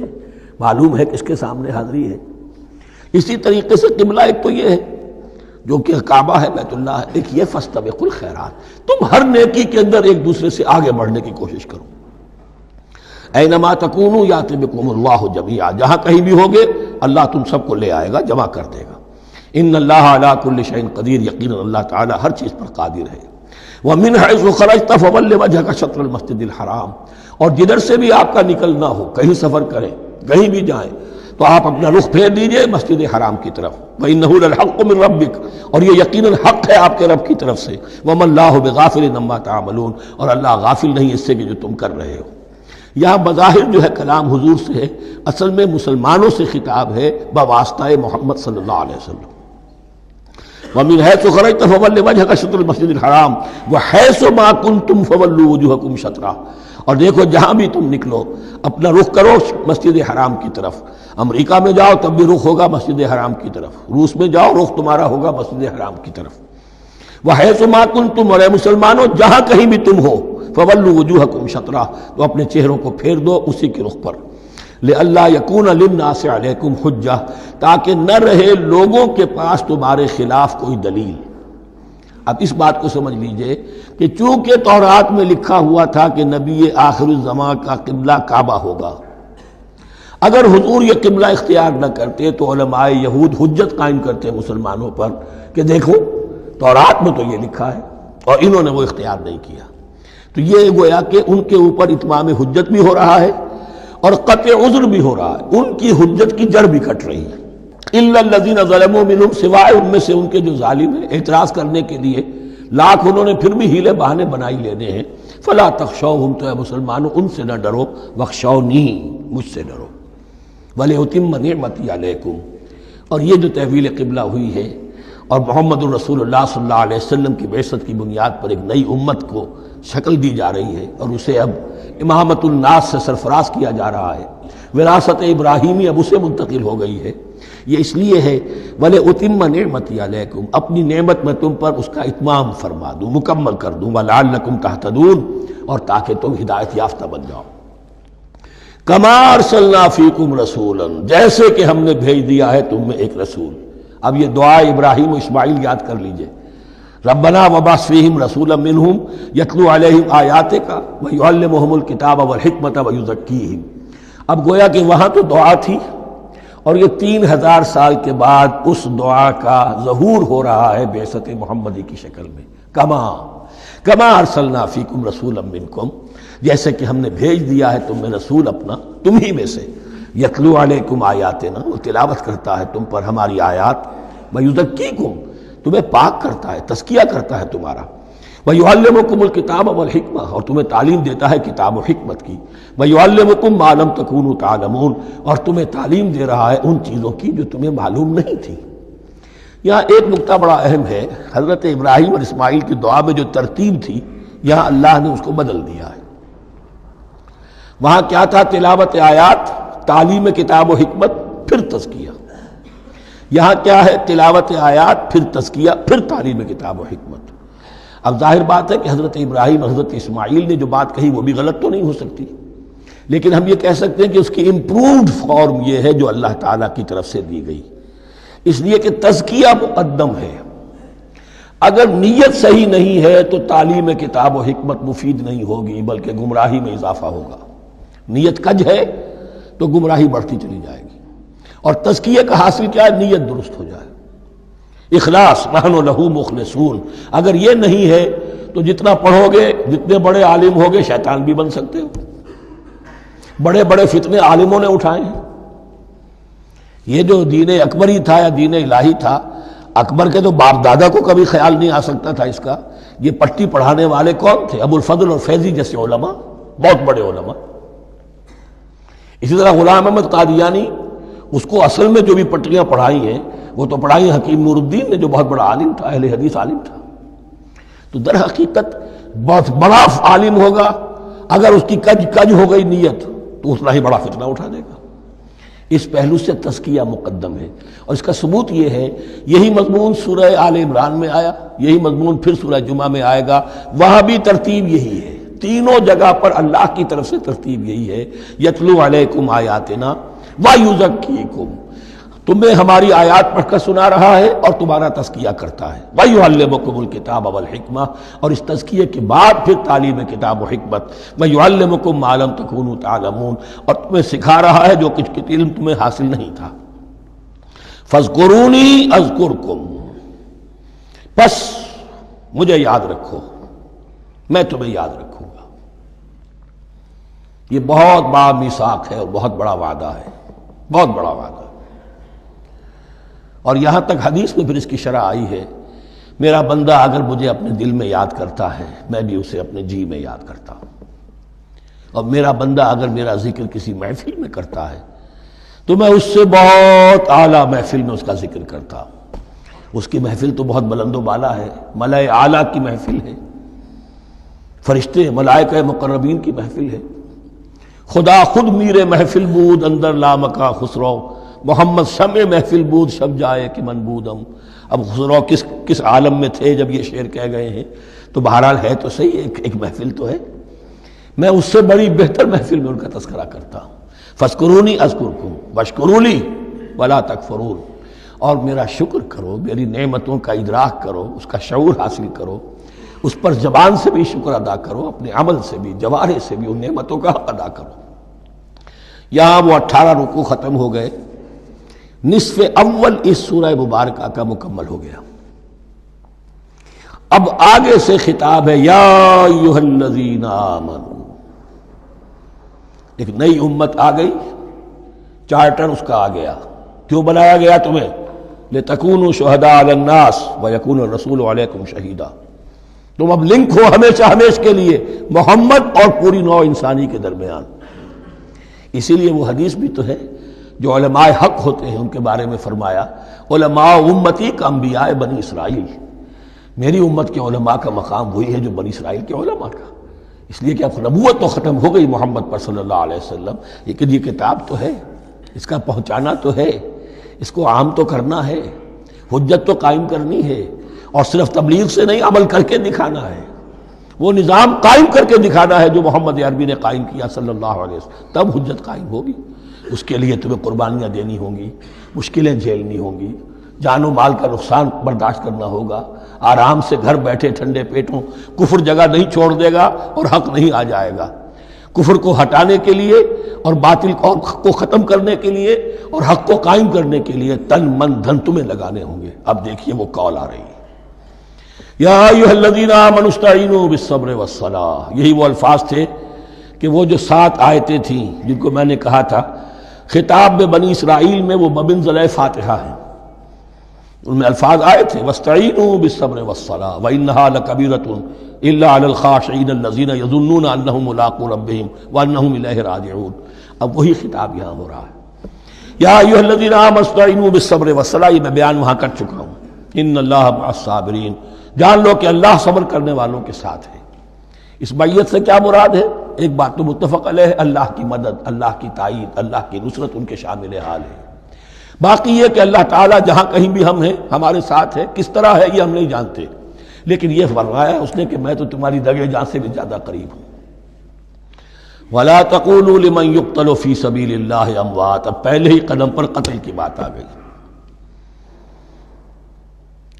معلوم ہے کس کے سامنے حاضری ہے۔ اسی طریقے سے قبلہ ایک تو یہ ہے جو کہ کعبہ ہے، بیت اللہ ہے، ایک یہ فاستبقوا الخیرات، تم ہر نیکی کے اندر ایک دوسرے سے آگے بڑھنے کی کوشش کرو۔ اینما تکونوا یأتی بکم اللہ جمیعا، جہاں کہیں بھی ہوگے اللہ تم سب کو لے آئے گا، جمع کر دے گا۔ ان اللہ علی کل شیء قدیر، یقیناً اللہ تعالی ہر چیز پر قادر ہے۔ ومن حیث خرجت فول وجهک شطر المسجد الحرام، اور جدھر سے بھی آپ کا نکلنا ہو، کہیں سفر کریں، کہیں بھی جائیں، تو آپ اپنا رخ پھیر دیجئے مسجد حرام کی طرف۔ وَإِنَّهُ لَلْحَقُّ مِن رَبِّكَ، اور یہ یقیناً حق ہے آپ کے رب کی طرف سے۔ وَمَا اللَّهُ بِغَافِلٍ عَمَّا تَعْمَلُونَ، اور اللہ غافل نہیں اس سے کہ جو تم کر رہے ہو۔ یہاں بظاہر جو ہے کلام حضور سے ہے، اصل میں مسلمانوں سے خطاب ہے بواسطہ محمد صلی اللہ علیہ وسلم۔ وَمِنْ حَيْثُ خَرَجْتَ فَوَلِّ وَجْهَكَ شَطْرَ الْمَسْجِدِ الْحَرَامِ وَحَيْثُ مَا كُنْتُمْ فَوَلُّوا وُجُوهَكُمْ شَطْرَهُ، اور دیکھو جہاں بھی تم نکلو اپنا رخ کرو مسجد حرام کی طرف۔ امریکہ میں جاؤ تب بھی رخ ہوگا مسجد حرام کی طرف، روس میں جاؤ رخ تمہارا ہوگا مسجد حرام کی طرف۔ وَحَيْثُ مَا كُنْتُمْ، اور اے مسلمانوں جہاں کہیں بھی تم ہو، فَوَلُّوا وُجُوهَكُمْ شَطْرَهُ، تو اپنے چہروں کو پھیر دو اسی کے رخ پر۔ لِأَلَّا يَكُونَ لِلنَّاسِ عَلَيْكُمْ حُجَّةٌ، تاکہ نہ رہے لوگوں کے پاس تمہارے خلاف کوئی دلیل۔ اب اس بات کو سمجھ لیجئے کہ چونکہ تورات میں لکھا ہوا تھا کہ نبی آخر الزمان کا قبلہ کعبہ ہوگا، اگر حضور یہ قبلہ اختیار نہ کرتے تو علماء یہود حجت قائم کرتے مسلمانوں پر کہ دیکھو تورات میں تو یہ لکھا ہے اور انہوں نے وہ اختیار نہیں کیا. تو یہ گویا کہ ان کے اوپر اتمام حجت بھی ہو رہا ہے اور قطع عذر بھی ہو رہا ہے، ان کی حجت کی جڑ بھی کٹ رہی ہے. الا الذین ظلموا منہم، سوائے ان میں سے ان کے جو ظالم ہیں، اعتراض کرنے کے لیے لاکھ انہوں نے پھر بھی ہیلے بہانے بنائی لینے ہیں. فلا تخشوہم، تو اے مسلمانوں ان سے نہ ڈرو، واخشونی، مجھ سے ڈرو. وَلِأُتِمَّ نِعْمَتِي عَلَيْكُمْ، اور یہ جو تحویل قبلہ ہوئی ہے اور محمد الرسول اللہ صلی اللہ علیہ وسلم کی بعثت کی بنیاد پر ایک نئی امت کو شکل دی جا رہی ہے اور اسے اب امامت الناس سے سرفراز کیا جا رہا ہے، وراثت ابراہیمی اب اسے منتقل ہو گئی ہے. یہ اس لیے ہے وَلِأُتِمَّ نِعْمَتِي عَلَيْكُمْ، اپنی نعمت میں تم پر اس کا اتمام فرما دوں، مکمل کر دوں. وَلَعَلَّكُمْ تَهْتَدُونَ، اور تاکہ تم ہدایت یافتہ بن جاؤ. کما ارسلنا فیکم رسولا، جیسے کہ ہم نے بھیج دیا ہے تم میں ایک رسول. اب یہ دعا ابراہیم و اسماعیل یاد کر لیجئے. ربنا وبعث فیہم رسولا منہم یتلو علیہم آیاتک ویعلمہم الکتاب والحکمت ویزکیہم. اب گویا کہ وہاں تو دعا تھی اور یہ 3000 سال کے بعد اس دعا کا ظہور ہو رہا ہے بعثت محمدی کی شکل میں. کما ارسلنا فیکم رسولا منکم، جیسے کہ ہم نے بھیج دیا ہے تم میں رسول اپنا تم ہی میں سے. یتلو علیکم آیاتنا، وہ تلاوت کرتا ہے تم پر ہماری آیات. ویزکیکم، تمہیں پاک کرتا ہے، تزکیہ کرتا ہے تمہارا. ویعلمکم الکتاب والحکمہ، اور تمہیں تعلیم دیتا ہے کتاب و حکمت کی. ویعلمکم ما لم تکونوا تعلمون، اور تمہیں تعلیم دے رہا ہے ان چیزوں کی جو تمہیں معلوم نہیں تھی. یہاں ایک نقطہ بڑا اہم ہے، حضرت ابراہیم اور اسماعیل کی دعا میں جو ترتیب تھی یہاں اللہ نے اس کو بدل دیا ہے. وہاں کیا تھا؟ تلاوت آیات، تعلیم کتاب و حکمت، پھر تزکیہ. یہاں کیا ہے؟ تلاوت آیات، پھر تزکیہ، پھر تعلیم کتاب و حکمت. اب ظاہر بات ہے کہ حضرت ابراہیم حضرت اسماعیل نے جو بات کہی وہ بھی غلط تو نہیں ہو سکتی، لیکن ہم یہ کہہ سکتے ہیں کہ اس کی امپرووڈ فارم یہ ہے جو اللہ تعالیٰ کی طرف سے دی گئی، اس لیے کہ تزکیہ مقدم ہے. اگر نیت صحیح نہیں ہے تو تعلیم کتاب و حکمت مفید نہیں ہوگی بلکہ گمراہی میں اضافہ ہوگا. نیت کج ہے تو گمراہی بڑھتی چلی جائے گی. اور تزکیہ کا حاصل کیا ہے؟ نیت درست ہو جائے، اخلاص، نحن لہ مخلصون. اگر یہ نہیں ہے تو جتنا پڑھو گے، جتنے بڑے عالم ہوگے، شیطان بھی بن سکتے ہو. بڑے بڑے فتنے عالموں نے اٹھائے ہیں. یہ جو دین اکبری تھا یا دین الہی تھا، اکبر کے تو باپ دادا کو کبھی خیال نہیں آ سکتا تھا اس کا. یہ پٹی پڑھانے والے کون تھے؟ ابو الفضل اور فیضی جیسے علماء، بہت بڑے علماء. اسی طرح غلام احمد قادیانی، اس کو اصل میں جو بھی پٹیاں پڑھائی ہیں وہ تو پڑھائی حکیم نور الدین نے جو بہت بڑا عالم تھا، اہل حدیث عالم تھا. تو در حقیقت بہت بڑا عالم ہوگا، اگر اس کی کج ہو گئی نیت تو اتنا ہی بڑا فتنہ اٹھا دے گا. اس پہلو سے تزکیہ مقدم ہے، اور اس کا ثبوت یہ ہے، یہی مضمون سورہ آل عمران میں آیا، یہی مضمون پھر سورہ جمعہ میں آئے گا. وہاں بھی ترتیب یہی ہے، تینوں جگہ پر اللہ کی طرف سے ترتیب یہی ہے. یتلو علیکم آیاتنا ویزکیکم، تمہیں ہماری آیات پڑھ کر سنا رہا ہے اور تمہارا تزکیہ کرتا ہے. ویعلمکم الکتاب والحکمہ، اور اس تزکیے کے بعد پھر تعلیم کتاب و حکمت. ویعلمکم ما لم تکونوا تعلمون، اور تمہیں سکھا رہا ہے جو کچھ علم تمہیں حاصل نہیں تھا. فاذکرونی اذکرکم، بس مجھے یاد رکھو، میں تمہیں یاد رکھوں گا. یہ بہت بڑا میثاق ہے اور بہت بڑا وعدہ ہے، بہت بڑا وعدہ. اور یہاں تک حدیث میں پھر اس کی شرح آئی ہے، میرا بندہ اگر مجھے اپنے دل میں یاد کرتا ہے میں بھی اسے اپنے جی میں یاد کرتا ہوں. اور میرا بندہ اگر میرا ذکر کسی محفل میں کرتا ہے تو میں اس سے بہت اعلیٰ محفل میں اس کا ذکر کرتا ہوں. اس کی محفل تو بہت بلند و بالا ہے، ملائے اعلیٰ کی محفل ہے، فرشتے ملائکہ مقربین کی محفل ہے. خدا خود میرے محفل بود اندر لامکا خسرو، محمد شمع محفل بود شب جائے کہ من بودم. اب خسرو کس عالم میں تھے جب یہ شعر کہہ گئے ہیں؟ تو بہرحال ہے تو صحیح، ایک محفل تو ہے. میں اس سے بڑی بہتر محفل میں ان کا تذکرہ کرتا ہوں. فاذکرونی اذکرکم واشکروا لی ولا تکفرون، اور میرا شکر کرو، میری نعمتوں کا ادراک کرو، اس کا شعور حاصل کرو، اس پر زبان سے بھی شکر ادا کرو، اپنے عمل سے بھی، جوارح سے بھی ان نعمتوں کا حق ادا کرو. یہاں وہ 18 رکوع ختم ہو گئے، نصف اول اس سورہ مبارکہ کا مکمل ہو گیا۔ اب آگے سے خطاب ہے یا ایھا الذین آمنوا، ایک نئی امت آ گئی، چارٹر اس کا آ گیا۔ کیوں بنایا گیا تمہیں؟ لتکونوا شہداء علی الناس ویکون الرسول علیکم شہیدا، تم اب لنک ہو ہمیشہ ہمیشہ کے لیے محمد اور پوری نوع انسانی کے درمیان۔ اسی لیے وہ حدیث بھی تو ہے جو علماء حق ہوتے ہیں ان کے بارے میں فرمایا علماء امتی کا انبیاء بنی اسرائیل، میری امت کے علماء کا مقام وہی ہے جو بنی اسرائیل کے علماء کا، اس لیے کہ اب نبوت تو ختم ہو گئی محمد پر صلی اللہ علیہ وسلم، لیکن یہ کتاب تو ہے، اس کا پہنچانا تو ہے، اس کو عام تو کرنا ہے، حجت تو قائم کرنی ہے، اور صرف تبلیغ سے نہیں عمل کر کے دکھانا ہے، وہ نظام قائم کر کے دکھانا ہے جو محمد عربی نے قائم کیا صلی اللہ علیہ وسلم، تب حجت قائم ہوگی۔ اس کے لیے تمہیں قربانیاں دینی ہوں گی، مشکلیں جھیلنی ہوں گی، جان و مال کا نقصان برداشت کرنا ہوگا، آرام سے گھر بیٹھے ٹھنڈے پیٹوں کفر جگہ نہیں چھوڑ دے گا اور حق نہیں آ جائے گا۔ کفر کو ہٹانے کے لیے اور باطل کو ختم کرنے کے لیے اور حق کو قائم کرنے کے لیے تن من دھن تمہیں لگانے ہوں گے۔ اب دیکھیے وہ کال آ رہی ہے، یا ایھا الذین آمنوا استعینوا بالصبر والصلاۃ، یہی وہ الفاظ تھے کہ وہ جو 7 آیتیں تھیں جن کو میں نے کہا تھا خطاب میں بنی اسرائیل میں وہ بمنزلہ فاتحہ ہیں، ان میں الفاظ آئے تھے واستعینوا بالصبر والصلاۃ وانھا لکبیرۃ الا علی الخاشعین الذین یظنون انہم ملاقو ربہم وانہم الیہ راجعون۔ اب وہی خطاب یہاں ہو رہا ہے، یا ایھا الذین آمنوا استعینوا بالصبر والصلاۃ، یہ میں بیان وہاں کر چکا ہوں، ان اللہ مع الصابرین، جان لو کہ اللہ صبر کرنے والوں کے ساتھ ہے۔ اس بیعت سے کیا مراد ہے؟ ایک بات تو متفق علیہ ہے، اللہ کی مدد، اللہ کی تائید، اللہ کی نصرت ان کے شامل حال ہے۔ باقی یہ کہ اللہ تعالیٰ جہاں کہیں بھی ہم ہیں ہمارے ساتھ ہے، کس طرح ہے یہ ہم نہیں جانتے، لیکن یہ فرمایا اس نے کہ میں تو تمہاری دگے جان سے بھی زیادہ قریب ہوں۔ وَلَا تَقُولُوا لِمَنْ يُقْتَلُ فِي سَبِيلِ اللَّهِ أَمْوَاتٌ، اب پہلے ہی قدم پر قتل کی بات آ گئی۔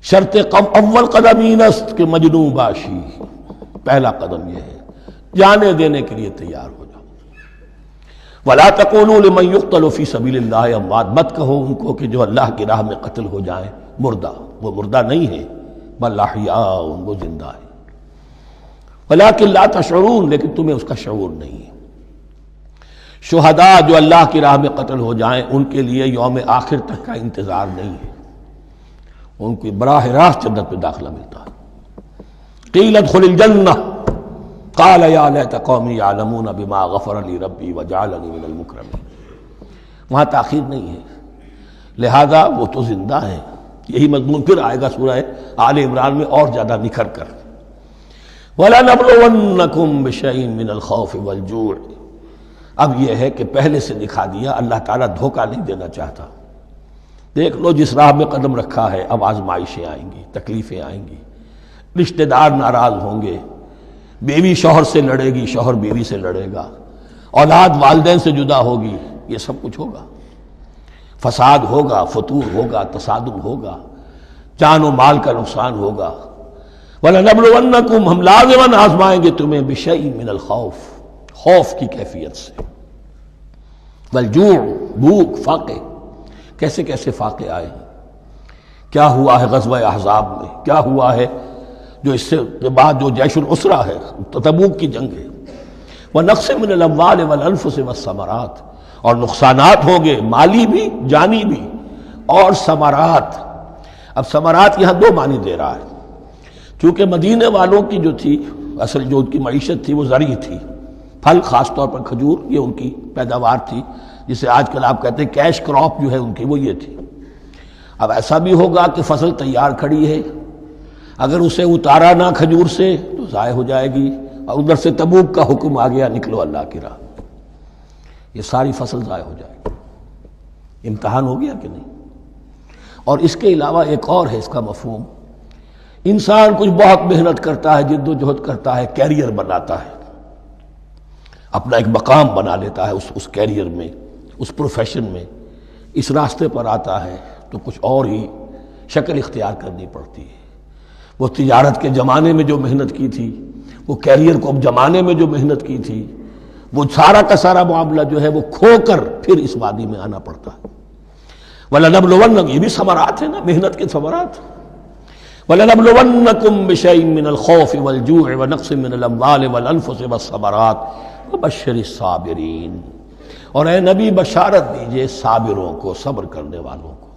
شرط اول قدم این است کہ مجنون باشی، پہلا قدم یہ ہے جانے دینے کے لیے تیار ہو جاؤ۔ وَلَا تَقُولُوا لِمَنْ يُقْتَلُ فِي سَبِيلِ اللَّهِ أَمْوَاتٌ، مت کہو ان کو کہ جو اللہ کی راہ میں قتل ہو جائیں مردہ، وہ مردہ نہیں ہے، بل احیاء، وہ زندہ ہے، وَلَٰكِن لَا تَشْعُرُونَ، لیکن تمہیں اس کا شعور نہیں ہے۔ شہداء جو اللہ کی راہ میں قتل ہو جائیں ان کے لیے یوم آخر تک کا انتظار نہیں ہے، ان کو براہ راست جنت میں داخلہ ملتا ہے۔ قیل ادخل الجنہ قال یا لیت قومی یعلمون بما غفر لی ربی وجعلنی من المکرمین، وہاں تاخیر نہیں ہے، لہذا وہ تو زندہ ہیں۔ یہی مضمون پھر آئے گا سورہ آل عمران میں اور زیادہ نکھر کر، وَلَنَبْلُوَنَّكُمْ بِشَيْءٍ مِّنَ الْخَوْفِ وَالْجُوعِ۔ اب یہ ہے کہ پہلے سے دکھا دیا، اللہ تعالیٰ دھوکہ نہیں دینا چاہتا۔ دیکھ لو جس راہ میں قدم رکھا ہے، اب آزمائشیں آئیں گی، تکلیفیں آئیں گی، رشتہ دار ناراض ہوں گے، بیوی شوہر سے لڑے گی، شوہر بیوی سے لڑے گا، اولاد والدین سے جدا ہوگی، یہ سب کچھ ہوگا، فساد ہوگا، فتور ہوگا، تصادم ہوگا، جان و مال کا نقصان ہوگا۔ وَلَنَبْلُوَنَّكُمْ، ہم لازماً آزمائیں گے تمہیں، بِشَيْءٍ مِّنَ الْخَوْفِ، خوف کی کیفیت سے، وَالْجُوعِ، بھوک، فاقے، کیسے کیسے فاقے آئے، کیا ہوا ہے غزوہ احزاب میں، کیا ہوا ہے جو اس سے بعد جو جیش العسرہ ہے، تبوک کی جنگ ہے، وَنَقْصٍ مِّنَ الْأَمْوَالِ وَالْأَنفُسِ وَالثَّمَرَاتِ، اور نقصانات ہوں گے مالی بھی جانی بھی، اور ثمرات۔ اب ثمرات یہاں دو معنی دے رہا ہے، چونکہ مدینے والوں کی جو تھی اصل جو ان کی معیشت تھی وہ زرعی تھی، پھل، خاص طور پر کھجور، یہ ان کی پیداوار تھی، جسے آج کل آپ کہتے ہیں کیش کراپ جو ہے ان کی، وہ یہ تھی۔ اب ایسا بھی ہوگا کہ فصل تیار کھڑی ہے، اگر اسے اتارا نہ کھجور سے تو ضائع ہو جائے گی، اور ادھر سے تبوک کا حکم آ گیا نکلو اللہ کی راہ، یہ ساری فصل ضائع ہو جائے گی۔ امتحان ہو گیا کہ نہیں؟ اور اس کے علاوہ ایک اور ہے اس کا مفہوم، انسان کچھ بہت محنت کرتا ہے، جد و جہد کرتا ہے، کیریئر بناتا ہے، اپنا ایک مقام بنا لیتا ہے اس کیریئر میں، اس پروفیشن میں، اس راستے پر آتا ہے تو کچھ اور ہی شکل اختیار کرنی پڑتی ہے۔ وہ تجارت کے زمانے میں جو محنت کی تھی، وہ کیریئر کو اب جمانے میں جو محنت کی تھی، وہ سارا کا سارا معاملہ جو ہے وہ کھو کر پھر اس وادی میں آنا پڑتا ہے۔ وَلَنَبْلُوَنَّكُمْ، یہ بھی ثمرات ہیں نا، محنت کے ثمرات۔ وَلَنَبْلُوَنَّكُمْ بِشَيْءٍ مِّنَ الْخَوْفِ وَالْجُوعِ وَنَقْصٍ مِّنَ الْأَمْوَالِ وَالْأَنفُسِ وَالثَّمَرَاتِ وَبَشِّرِ الصَّابِرِينَ، اور اے نبی بشارت دیجئے صابروں کو، صبر کرنے والوں کو۔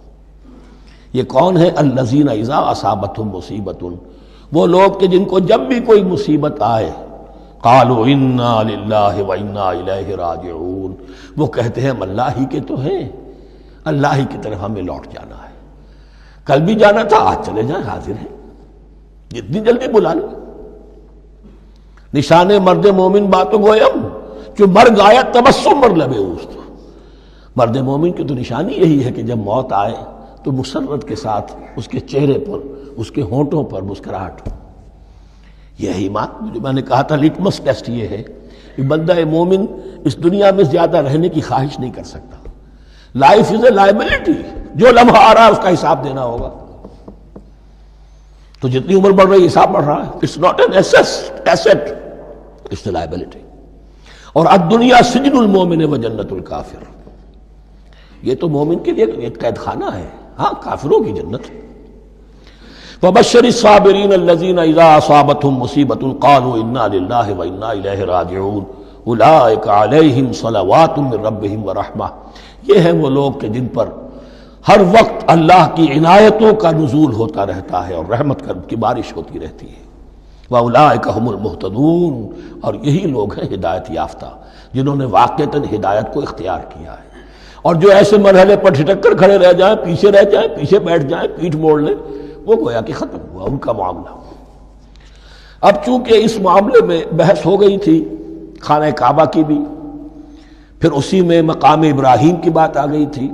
یہ کون ہے؟ الذین اذا اصابتہم مصیبۃ، وہ لوگ کہ جن کو جب بھی کوئی مصیبت آئے قالوا انا للہ وانا الیہ راجعون، وہ کہتے ہیں ہم اللہ ہی کے تو ہیں، اللہ ہی کی طرف ہمیں لوٹ جانا ہے، کل بھی جانا تھا آج چلے جائیں، حاضر ہیں، جتنی جلدی بلا لیں۔ نشان مرد مومن باتوں گویم جو مرگ آیا تبسم مر لبے اوست، مرد مومن کی تو نشانی یہی ہے کہ جب موت آئے تو مسرت کے ساتھ اس کے چہرے پر، اس کے ہونٹوں پر مسکراہٹ ہو۔ یہ ایمان جو میں نے کہا تھا لٹمس ٹیسٹ یہ ہے کہ بندہ مومن اس دنیا میں زیادہ رہنے کی خواہش نہیں کر سکتا۔ لائف از اے لائبلٹی، جو لمحہ آ رہا ہے اس کا حساب دینا ہوگا، تو جتنی عمر بڑھ رہی ہے حساب بڑھ رہا ہے۔ It's not an asset, it's a liability. اور الدنیا سجن المومن و جنت الکافر، یہ تو مومن کے لیے ایک قید خانہ ہے، ہاں کافروں کی جنت۔ وَبَشِّرِ الصَّابِرِينَ الَّذِينَ إِذَا أَصَابَتْهُمْ مُصِيبَةٌ قَالُوا إِنَّا لِلَّهِ وَإِنَّا إِلَيْهِ رَاجِعُونَ أُولَٰئِكَ عَلَيْهِمْ صَلَوَاتٌ مِّن رَّبِّهِمْ وَرَحْمَةٌ، یہ ہیں وہ لوگ کہ جن پر ہر وقت اللہ کی عنایتوں کا نزول ہوتا رہتا ہے اور رحمت کی بارش ہوتی رہتی ہے۔ وَأُولَٰئِكَ هُمُ الْمُهْتَدُونَ، اور یہی لوگ ہیں ہدایت یافتہ جنہوں نے واقعتاً ہدایت کو اختیار کیا ہے۔ اور جو ایسے مرحلے پر ٹھٹک کر کھڑے رہ جائیں، پیچھے رہ جائیں، پیچھے بیٹھ جائیں، پیٹھ موڑ لیں، وہ گویا کہ ختم ہوا ان کا معاملہ۔ اب چونکہ اس معاملے میں بحث ہو گئی تھی خانہ کعبہ کی بھی، پھر اسی میں مقام ابراہیم کی بات آ گئی تھی،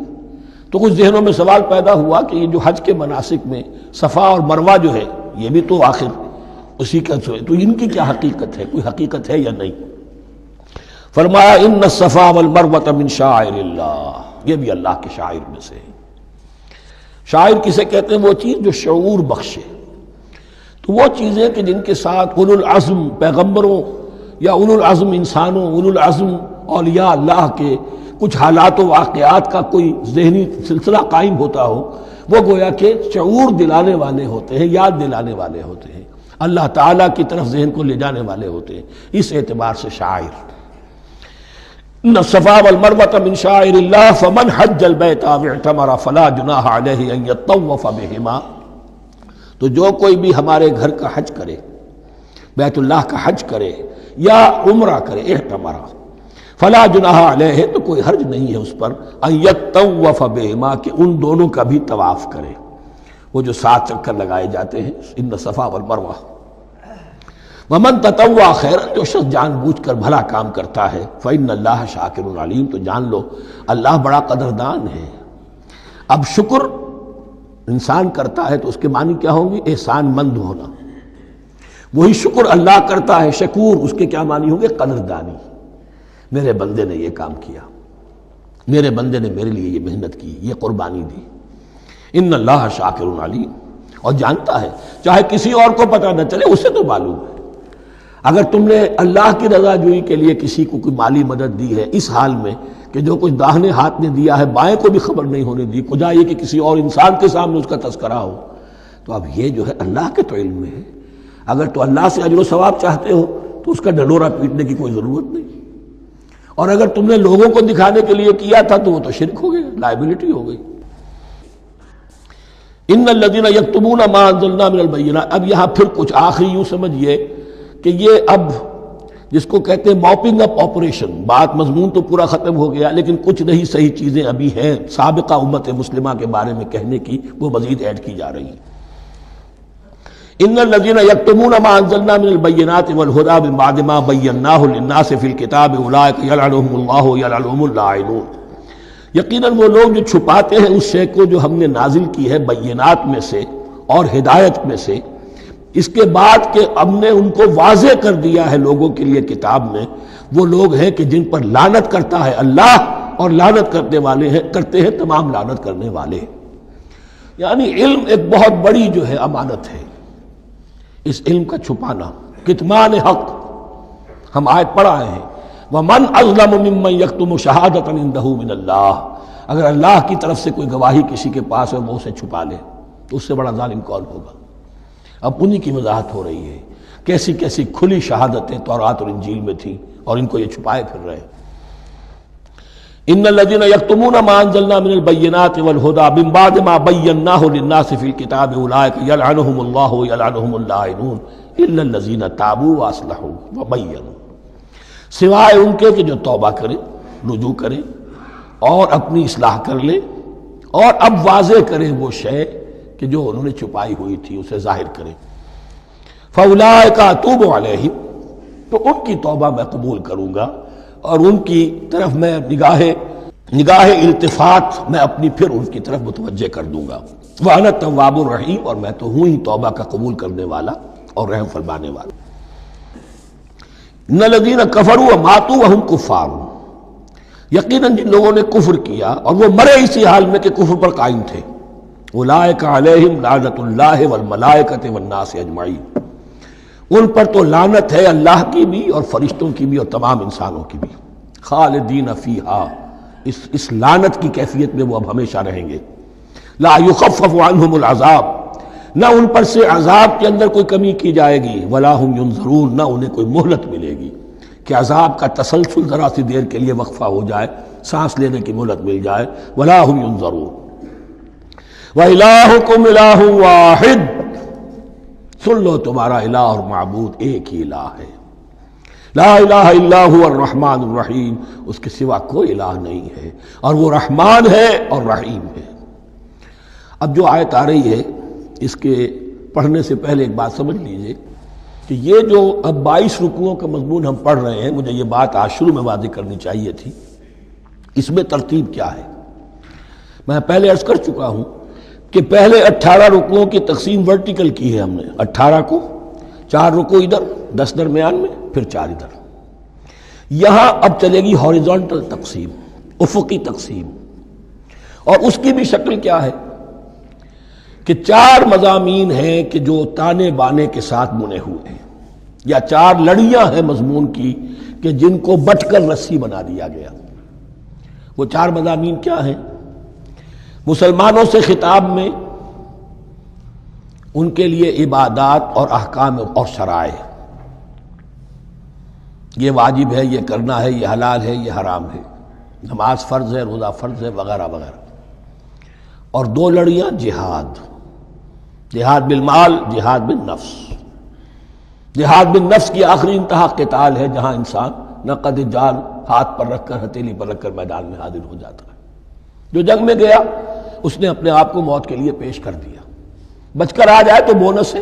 تو کچھ ذہنوں میں سوال پیدا ہوا کہ یہ جو حج کے مناسک میں صفا اور مروہ جو ہے یہ بھی تو آخر اسی کا تو ان کی کیا حقیقت ہے، کوئی حقیقت ہے یا نہیں؟ فرمایا ان الصفا والمروہ من شعائر اللہ، یہ بھی اللہ کے شاعر میں سے ہے۔ شاعر کسے کہتے ہیں؟ وہ چیز جو شعور بخشے، تو وہ چیزیں کہ جن کے ساتھ اولو العزم پیغمبروں یا اولو العزم انسانوں، اولو العزم اولیاء اللہ کے کچھ حالات و واقعات کا کوئی ذہنی سلسلہ قائم ہوتا ہو، وہ گویا کہ شعور دلانے والے ہوتے ہیں، یاد دلانے والے ہوتے ہیں، اللہ تعالیٰ کی طرف ذہن کو لے جانے والے ہوتے ہیں، اس اعتبار سے شاعر۔ ان الصفا والمروہ من شعائر اللہ فمن حج البیت او اعتمر فلا جناح علیہ ان یطوف بہما، تو جو کوئی بھی ہمارے گھر کا حج کرے، بیت اللہ کا حج کرے یا عمرہ کرے، اعتمر، فلا جناح علیہ، تو کوئی حرج نہیں ہے اس پر، ان یطوف بہما، کہ ان دونوں کا بھی طواف کرے، وہ جو 7 چکر لگائے جاتے ہیں، ان الصفا والمروہ۔ ومن تطوع خیرا، جو شخص جان بوجھ کر بھلا کام کرتا ہے، فإن اللہ شاکر علیم، تو جان لو اللہ بڑا قدردان ہے۔ اب شکر انسان کرتا ہے تو اس کے معنی کیا ہوں گے؟ احسان مند ہونا۔ وہی شکر اللہ کرتا ہے شکور، اس کے کیا معنی ہوں گے؟ قدردانی، میرے بندے نے یہ کام کیا، میرے بندے نے میرے لیے یہ محنت کی، یہ قربانی دی۔ ان اللہ شاکر علیم، اور جانتا ہے، چاہے کسی اور کو پتہ نہ چلے اسے تو معلوم ہے۔ اگر تم نے اللہ کی رضا جوئی کے لیے کسی کو کوئی مالی مدد دی ہے اس حال میں کہ جو کچھ داہنے ہاتھ نے دیا ہے بائیں کو بھی خبر نہیں ہونے دی، کجا یہ کہ کسی اور انسان کے سامنے اس کا تذکرہ ہو، تو اب یہ جو ہے اللہ کے تو علم میں ہے۔ اگر تو اللہ سے اجر و ثواب چاہتے ہو تو اس کا ڈنڈورا پیٹنے کی کوئی ضرورت نہیں، اور اگر تم نے لوگوں کو دکھانے کے لیے کیا تھا تو وہ تو شرک ہو گیا، لائبلٹی ہو گئی۔ ان الذین یکتمون ما انزلنا من البینات، اب یہاں پھر کچھ آخری یوں سمجھیے کہ یہ اب جس کو کہتے ہیں موپنگ اپ آپریشن، بات مضمون تو پورا ختم ہو گیا لیکن کچھ نہیں صحیح چیزیں ابھی ہیں سابقہ امت مسلمہ کے بارے میں کہنے کی، وہ مزید ایڈ کی جا رہی ہیں۔ ان الذین یکتمون ما انزلنا من البینات والہدی من بعد ما بیناہ للناس فی الکتاب اولئک یلعنهم اللہ یلعنهم اللاعنون، یقیناً وہ لوگ جو چھپاتے ہیں اس شے کو جو ہم نے نازل کی ہے بینات میں سے اور ہدایت میں سے، اس کے بعد کہ ہم نے ان کو واضح کر دیا ہے لوگوں کے لیے کتاب میں، وہ لوگ ہیں کہ جن پر لعنت کرتا ہے اللہ، اور لعنت کرتے ہیں تمام لعنت کرنے والے۔ یعنی علم ایک بہت بڑی جو ہے امانت ہے، اس علم کا چھپانا، کتمان حق، ہم آیت پڑھ آئے ہیں ومن اظلم ممن یکتم شہادۃ عندہ من اللہ، اگر اللہ کی طرف سے کوئی گواہی کسی کے پاس ہے وہ اسے چھپا لے تو اس سے بڑا ظالم کون ہوگا؟ اب انہی کی وضاحت ہو رہی ہے، کیسی کیسی کھلی شہادتیں تورات اور انجیل میں تھیں اور ان کو یہ چھپائے پھر رہے ہیں۔ ان الذين يكتمون ما انزلنا من البينات والهدى من بعد ما بيناه للناس في الكتاب اولئك يلعنهم الله ويلعنهم اللاعنون الا الذين تابوا واصلحوا وبينوا، سوائے ان کے کہ جو توبہ کرے، رجوع کرے اور اپنی اصلاح کر لے اور اب واضح کرے وہ شے کہ جو انہوں نے چھپائی ہوئی تھی اسے ظاہر کرے۔ فاولئک اتوب علیہم، تو ان کی توبہ میں قبول کروں گا اور ان کی طرف میں نگاہ التفات میں اپنی پھر ان کی طرف متوجہ کر دوں گا۔ وَأَنَا التَّوَّابُ الرَّحِيمُ، اور میں تو ہوں ہی توبہ کا قبول کرنے والا اور رحم فرمانے والا۔ إِنَّ الَّذِينَ كَفَرُوا وَمَاتُوا وَهُمْ كُفَّارٌ، یقیناً جن لوگوں نے کفر کیا اور وہ مرے اسی حال میں کہ کفر پر قائم تھے، أُولَٰئِكَ عَلَيْهِمْ لَعْنَةُ اللَّهِ وَالْمَلَائِكَةِ وَالنَّاسِ أَجْمَعِينَ، ان پر تو لعنت ہے اللہ کی بھی اور فرشتوں کی بھی اور تمام انسانوں کی بھی۔ خالدین فیہا، اس لعنت کی کیفیت میں وہ اب ہمیشہ رہیں گے۔ لا یخفف عنہم العذاب، نہ ان پر سے عذاب کے اندر کوئی کمی کی جائے گی، ولا ہم ینظرون، نہ انہیں کوئی مہلت ملے گی کہ عذاب کا تسلسل ذرا سی دیر کے لیے وقفہ ہو جائے، سانس لینے کی مہلت مل جائے۔ ولا ہم ینظرون۔ وَإِلَٰهُكُمْ إِلَٰهٌ وَاحِدٌ، سن لو تمہارا الہ اور معبود ایک ہی الہ ہے۔ لا الہ الا هو الرحمن الرحیم، اس کے سوا کوئی الہ نہیں ہے اور وہ رحمان ہے اور رحیم ہے۔ اب جو آیت آ رہی ہے اس کے پڑھنے سے پہلے ایک بات سمجھ لیجئے کہ یہ جو اب 22 رکوعوں کا مضمون ہم پڑھ رہے ہیں، مجھے یہ بات آج شروع میں واضح کرنی چاہیے تھی، اس میں ترتیب کیا ہے۔ میں پہلے عرض کر چکا ہوں کہ پہلے 18 رکوعوں کی تقسیم ورٹیکل کی ہے ہم نے، 18 کو 4 رکوع ادھر، 10 درمیان میں، پھر 4 ادھر۔ یہاں اب چلے گی ہاریزونٹل تقسیم، افقی تقسیم، اور اس کی بھی شکل کیا ہے کہ 4 مضامین ہیں کہ جو تانے بانے کے ساتھ بنے ہوئے ہیں، یا 4 لڑیاں ہیں مضمون کی کہ جن کو بٹ کر رسی بنا دیا گیا۔ وہ 4 مضامین کیا ہیں؟ مسلمانوں سے خطاب میں ان کے لیے عبادات اور احکام اور شرائع، یہ واجب ہے، یہ کرنا ہے، یہ حلال ہے، یہ حرام ہے، نماز فرض ہے، روزہ فرض ہے، وغیرہ وغیرہ۔ اور 2 لڑیاں، جہاد بالمال، جہاد بالنفس۔ جہاد بالنفس کی آخری انتہا قتال ہے، جہاں انسان نقد جان ہاتھ پر رکھ کر، ہتھیلی پر رکھ کر میدان میں حاضر ہو جاتا ہے۔ جو جنگ میں گیا اس نے اپنے آپ کو موت کے لیے پیش کر دیا، بچ کر آ جائے تو بونس ہے۔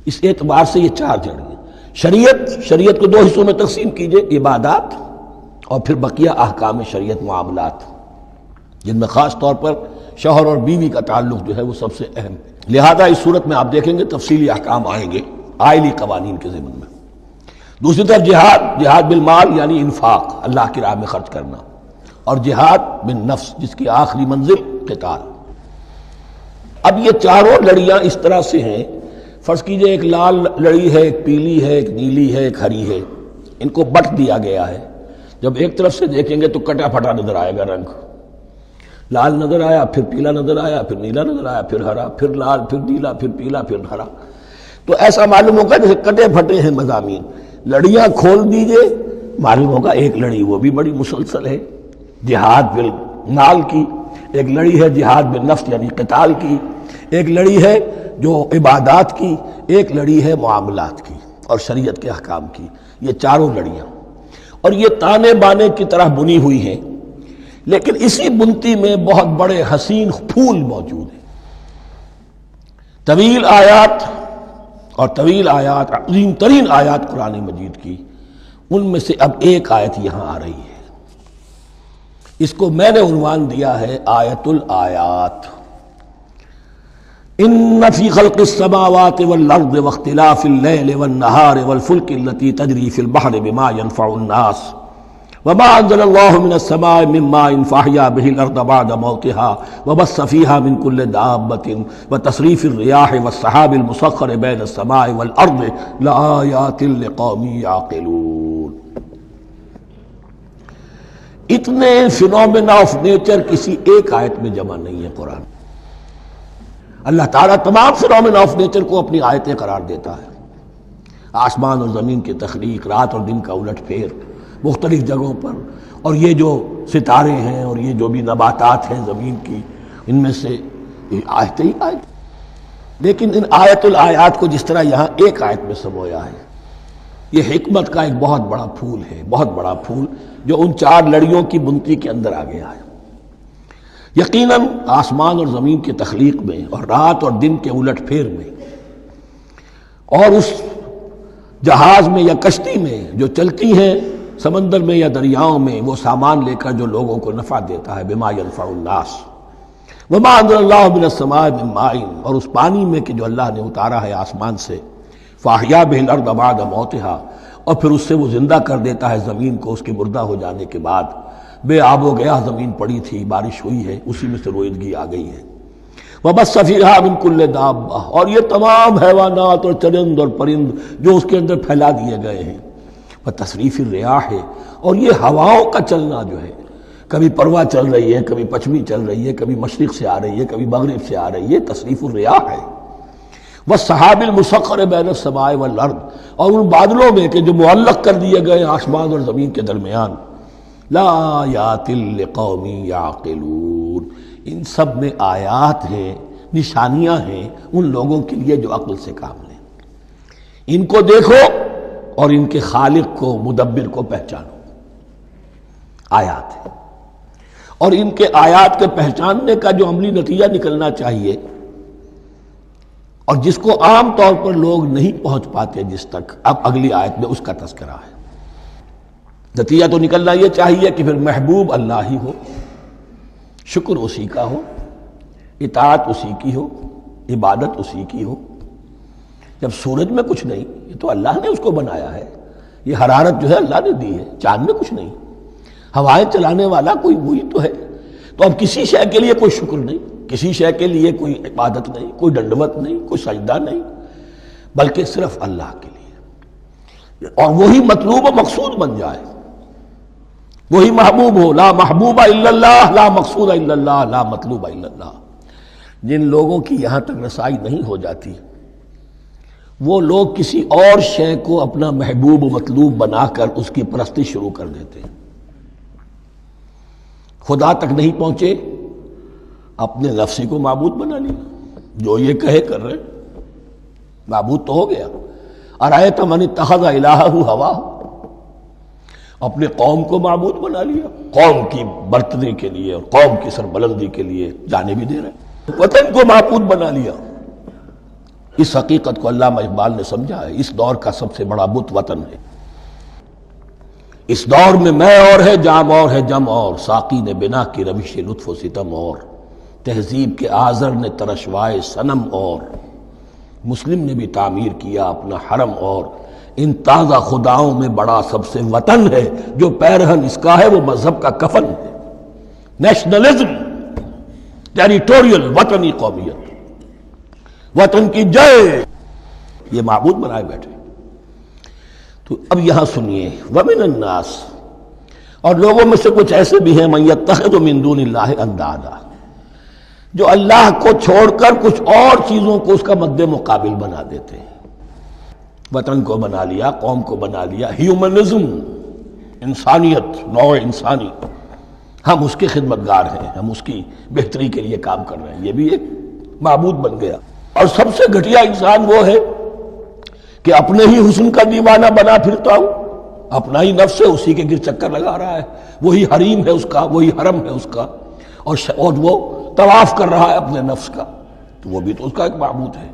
اس اعتبار سے یہ 4 جڑیں۔ شریعت کو 2 حصوں میں تقسیم کیجئے، عبادات اور پھر بقیہ احکام شریعت، معاملات، جن میں خاص طور پر شوہر اور بیوی کا تعلق جو ہے وہ سب سے اہم ہے۔ لہذا اس صورت میں آپ دیکھیں گے تفصیلی احکام آئیں گے آئلی قوانین کے ضمن میں۔ دوسری طرف جہاد بالمال یعنی انفاق، اللہ کی راہ میں خرچ کرنا، اور جہاد بالنفس جس کی آخری منزل قتال۔ اب یہ 4 لڑیاں اس طرح سے ہیں، فرض کیجئے ایک لال لڑی ہے، ایک پیلی ہے، ایک نیلی ہے، ایک ہری ہے، ان کو بٹ دیا گیا ہے۔ جب ایک طرف سے دیکھیں گے تو کٹا پھٹا نظر آئے گا، رنگ لال نظر آیا، پھر پیلا نظر آیا، پھر نیلا نظر آیا، پھر ہرا، پھر لال، پھر نیلا، پھر پیلا، پھر ہرا۔ تو ایسا معلوم ہوگا جیسے کٹے پھٹے ہیں مضامین۔ لڑیاں کھول دیجئے، معلوم ہوگا ایک لڑی وہ بھی بڑی مسلسل ہے، جہاد بالمال کی، ایک لڑی ہے جہاد بالنفس یعنی قتال کی، ایک لڑی ہے جو عبادات کی، ایک لڑی ہے معاملات کی اور شریعت کے احکام کی۔ یہ 4 لڑیاں، اور یہ تانے بانے کی طرح بنی ہوئی ہیں، لیکن اسی بنتی میں بہت بڑے حسین پھول موجود ہیں۔ طویل آیات، عظیم ترین آیات قرآن مجید کی، ان میں سے اب ایک آیت یہاں آ رہی ہے۔ اس کو میں نے عنوان دیا ہے آیت الآیات۔ ان فی خلق السماوات والارض واختلاف اللیل والنہار والفلک التی تجری فی البحر بما ينفع الناس وما انزل اللہ من السماء من ماء فاحیا به الارض بعد موتها وبث فیہا من کل دابۃ وتصریف الریاح والسحاب المسخر بین السماء والارض لآیات لقوم یعقلون۔ اتنے فینومینا آف نیچر کسی ایک آیت میں جمع نہیں ہے قرآن. اللہ تعالیٰ تمام فینومینا آف نیچر کو اپنی آیتیں قرار دیتا ہے. آسمان اور زمین کی تخلیق، رات اور دن کا الٹ پھیر مختلف جگہوں پر، اور یہ جو ستارے ہیں اور یہ جو بھی نباتات ہیں زمین کی، ان میں سے آیتیں ہی آیت. لیکن ان آیت الآیات کو جس طرح یہاں ایک آیت میں سمویا ہے، یہ حکمت کا ایک بہت بڑا پھول ہے، بہت بڑا پھول جو ان چار لڑیوں کی بنتی کے اندر آ گیا ہے. یقیناً آسمان اور زمین کی تخلیق میں اور رات اور دن کے الٹ پھیر میں اور اس جہاز میں یا کشتی میں جو چلتی ہیں سمندر میں یا دریاؤں میں، وہ سامان لے کر جو لوگوں کو نفع دیتا ہے، بما ينفع الناس وما انزل اللہ من السماء من ماء، اور اس پانی میں کہ جو اللہ نے اتارا ہے آسمان سے، فاحیا به الارض بعد موتها، اور پھر اس سے وہ زندہ کر دیتا ہے زمین کو اس کے مردہ ہو جانے کے بعد. بے آب و گیا زمین پڑی تھی، بارش ہوئی ہے، اسی میں سے روئیدگی آ گئی ہے. وبث فیہا من کل دابہ، اور یہ تمام حیوانات اور چرند اور پرند جو اس کے اندر پھیلا دیے گئے ہیں. وتصریف الریاح، اور یہ ہواؤں کا چلنا جو ہے، کبھی پرواں چل رہی ہے، کبھی پچھمی چل رہی ہے، کبھی مشرق سے آ رہی ہے، کبھی مغرب سے آ رہی ہے، تصریف الریاح ہے. والسحاب المسخر بین السماء والارض، اور ان بادلوں میں کہ جو معلق کر دیے گئے آسمان اور زمین کے درمیان. لآیات لقوم یعقلون، ان سب میں آیات ہیں، نشانیاں ہیں ان لوگوں کے لیے جو عقل سے کام لیں. ان کو دیکھو اور ان کے خالق کو، مدبر کو پہچانو. آیات ہے، اور ان کے آیات کے پہچاننے کا جو عملی نتیجہ نکلنا چاہیے، اور جس کو عام طور پر لوگ نہیں پہنچ پاتے جس تک، اب اگلی آیت میں اس کا تذکرہ ہے. نتیجہ تو نکلنا یہ چاہیے کہ پھر محبوب اللہ ہی ہو، شکر اسی کا ہو، اطاعت اسی کی ہو، عبادت اسی کی ہو. جب سورج میں کچھ نہیں، یہ تو اللہ نے اس کو بنایا ہے، یہ حرارت جو ہے اللہ نے دی ہے، چاند میں کچھ نہیں، ہوائیں چلانے والا کوئی وہی تو ہے. تو اب کسی شے کے لیے کوئی شکر نہیں، کسی شے کے لیے کوئی عبادت نہیں، کوئی ڈنڈوت نہیں، کوئی سجدہ نہیں، بلکہ صرف اللہ کے لیے. اور وہی مطلوب و مقصود بن جائے، وہی محبوب ہو. لا محبوب الا اللہ، لا مقصود الا اللہ، لا مطلوب الا اللہ. جن لوگوں کی یہاں تک رسائی نہیں ہو جاتی، وہ لوگ کسی اور شے کو اپنا محبوب و مطلوب بنا کر اس کی پرستی شروع کر دیتے ہیں. خدا تک نہیں پہنچے، اپنے نفسی کو معبود بنا لیا، جو یہ کہے کر رہے، معبود تو ہو گیا. ارأیت من اتخذ الہہ ہواہ، اپنے قوم کو معبود بنا لیا، قوم کی برتری کے لیے اور قوم کی سربلندی کے لیے جانے بھی دے رہے، وطن کو معبود بنا لیا. اس حقیقت کو علامہ اقبال نے سمجھا ہے. اس دور کا سب سے بڑا بت وطن ہے. اس دور میں میں اور ہے، جام اور ہے، جم اور، ساقی نے بنا کی روش لطف و ستم اور، تہذیب کے آزر نے ترشوائے صنم اور، مسلم نے بھی تعمیر کیا اپنا حرم اور، ان تازہ خداؤں میں بڑا سب سے وطن ہے، جو پیرہن اس کا ہے وہ مذہب کا کفن ہے. نیشنلزم، ٹیریٹوریل، وطنی قومیت، وطن کی جے، یہ معبود بنائے بیٹھے. تو اب یہاں سنیے، ومن الناس، اور لوگوں میں سے کچھ ایسے بھی ہیں، من یتخذ من دون اللہ اندادا، جو اللہ کو چھوڑ کر کچھ اور چیزوں کو اس کا مد مقابل بنا دیتے ہیں. وطن کو بنا لیا، قوم کو بنا لیا، ہیومنزم، انسانیت، نوع انسانی، ہم اس کے خدمتگار ہیں، ہم اس کی بہتری کے لیے کام کر رہے ہیں، یہ بھی ایک معبود بن گیا. اور سب سے گھٹیا انسان وہ ہے کہ اپنے ہی حسن کا دیوانہ بنا پھرتا ہوں، اپنا ہی نفس ہے، اسی کے گر چکر لگا رہا ہے، وہی حریم ہے اس کا، وہی حرم ہے اس کا، اور وہ طواف کر رہا ہے اپنے نفس کا، تو وہ بھی تو اس کا ایک معبود ہے.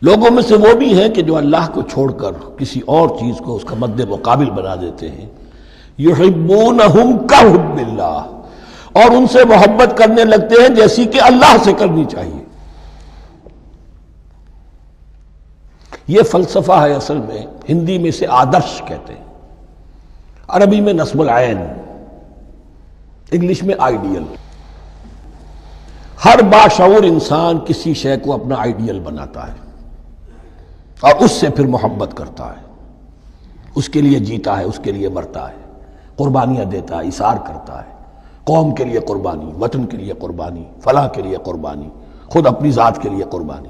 لوگوں میں سے وہ بھی ہیں کہ جو اللہ کو چھوڑ کر کسی اور چیز کو اس کا مد مقابل بنا دیتے ہیں. یحبونہم کحب اللہ، اور ان سے محبت کرنے لگتے ہیں جیسی کہ اللہ سے کرنی چاہیے. یہ فلسفہ ہے اصل میں، ہندی میں سے آدرش کہتے ہیں، عربی میں نصب العین، انگلش میں آئیڈیل. ہر باشعور انسان کسی شے کو اپنا آئیڈیل بناتا ہے اور اس سے پھر محبت کرتا ہے، اس کے لیے جیتا ہے، اس کے لیے مرتا ہے. قربانیاں دیتا ہے، ایثار کرتا ہے، قوم کے لیے قربانی، وطن کے لیے قربانی، فلاح کے لیے قربانی، خود اپنی ذات کے لیے قربانی۔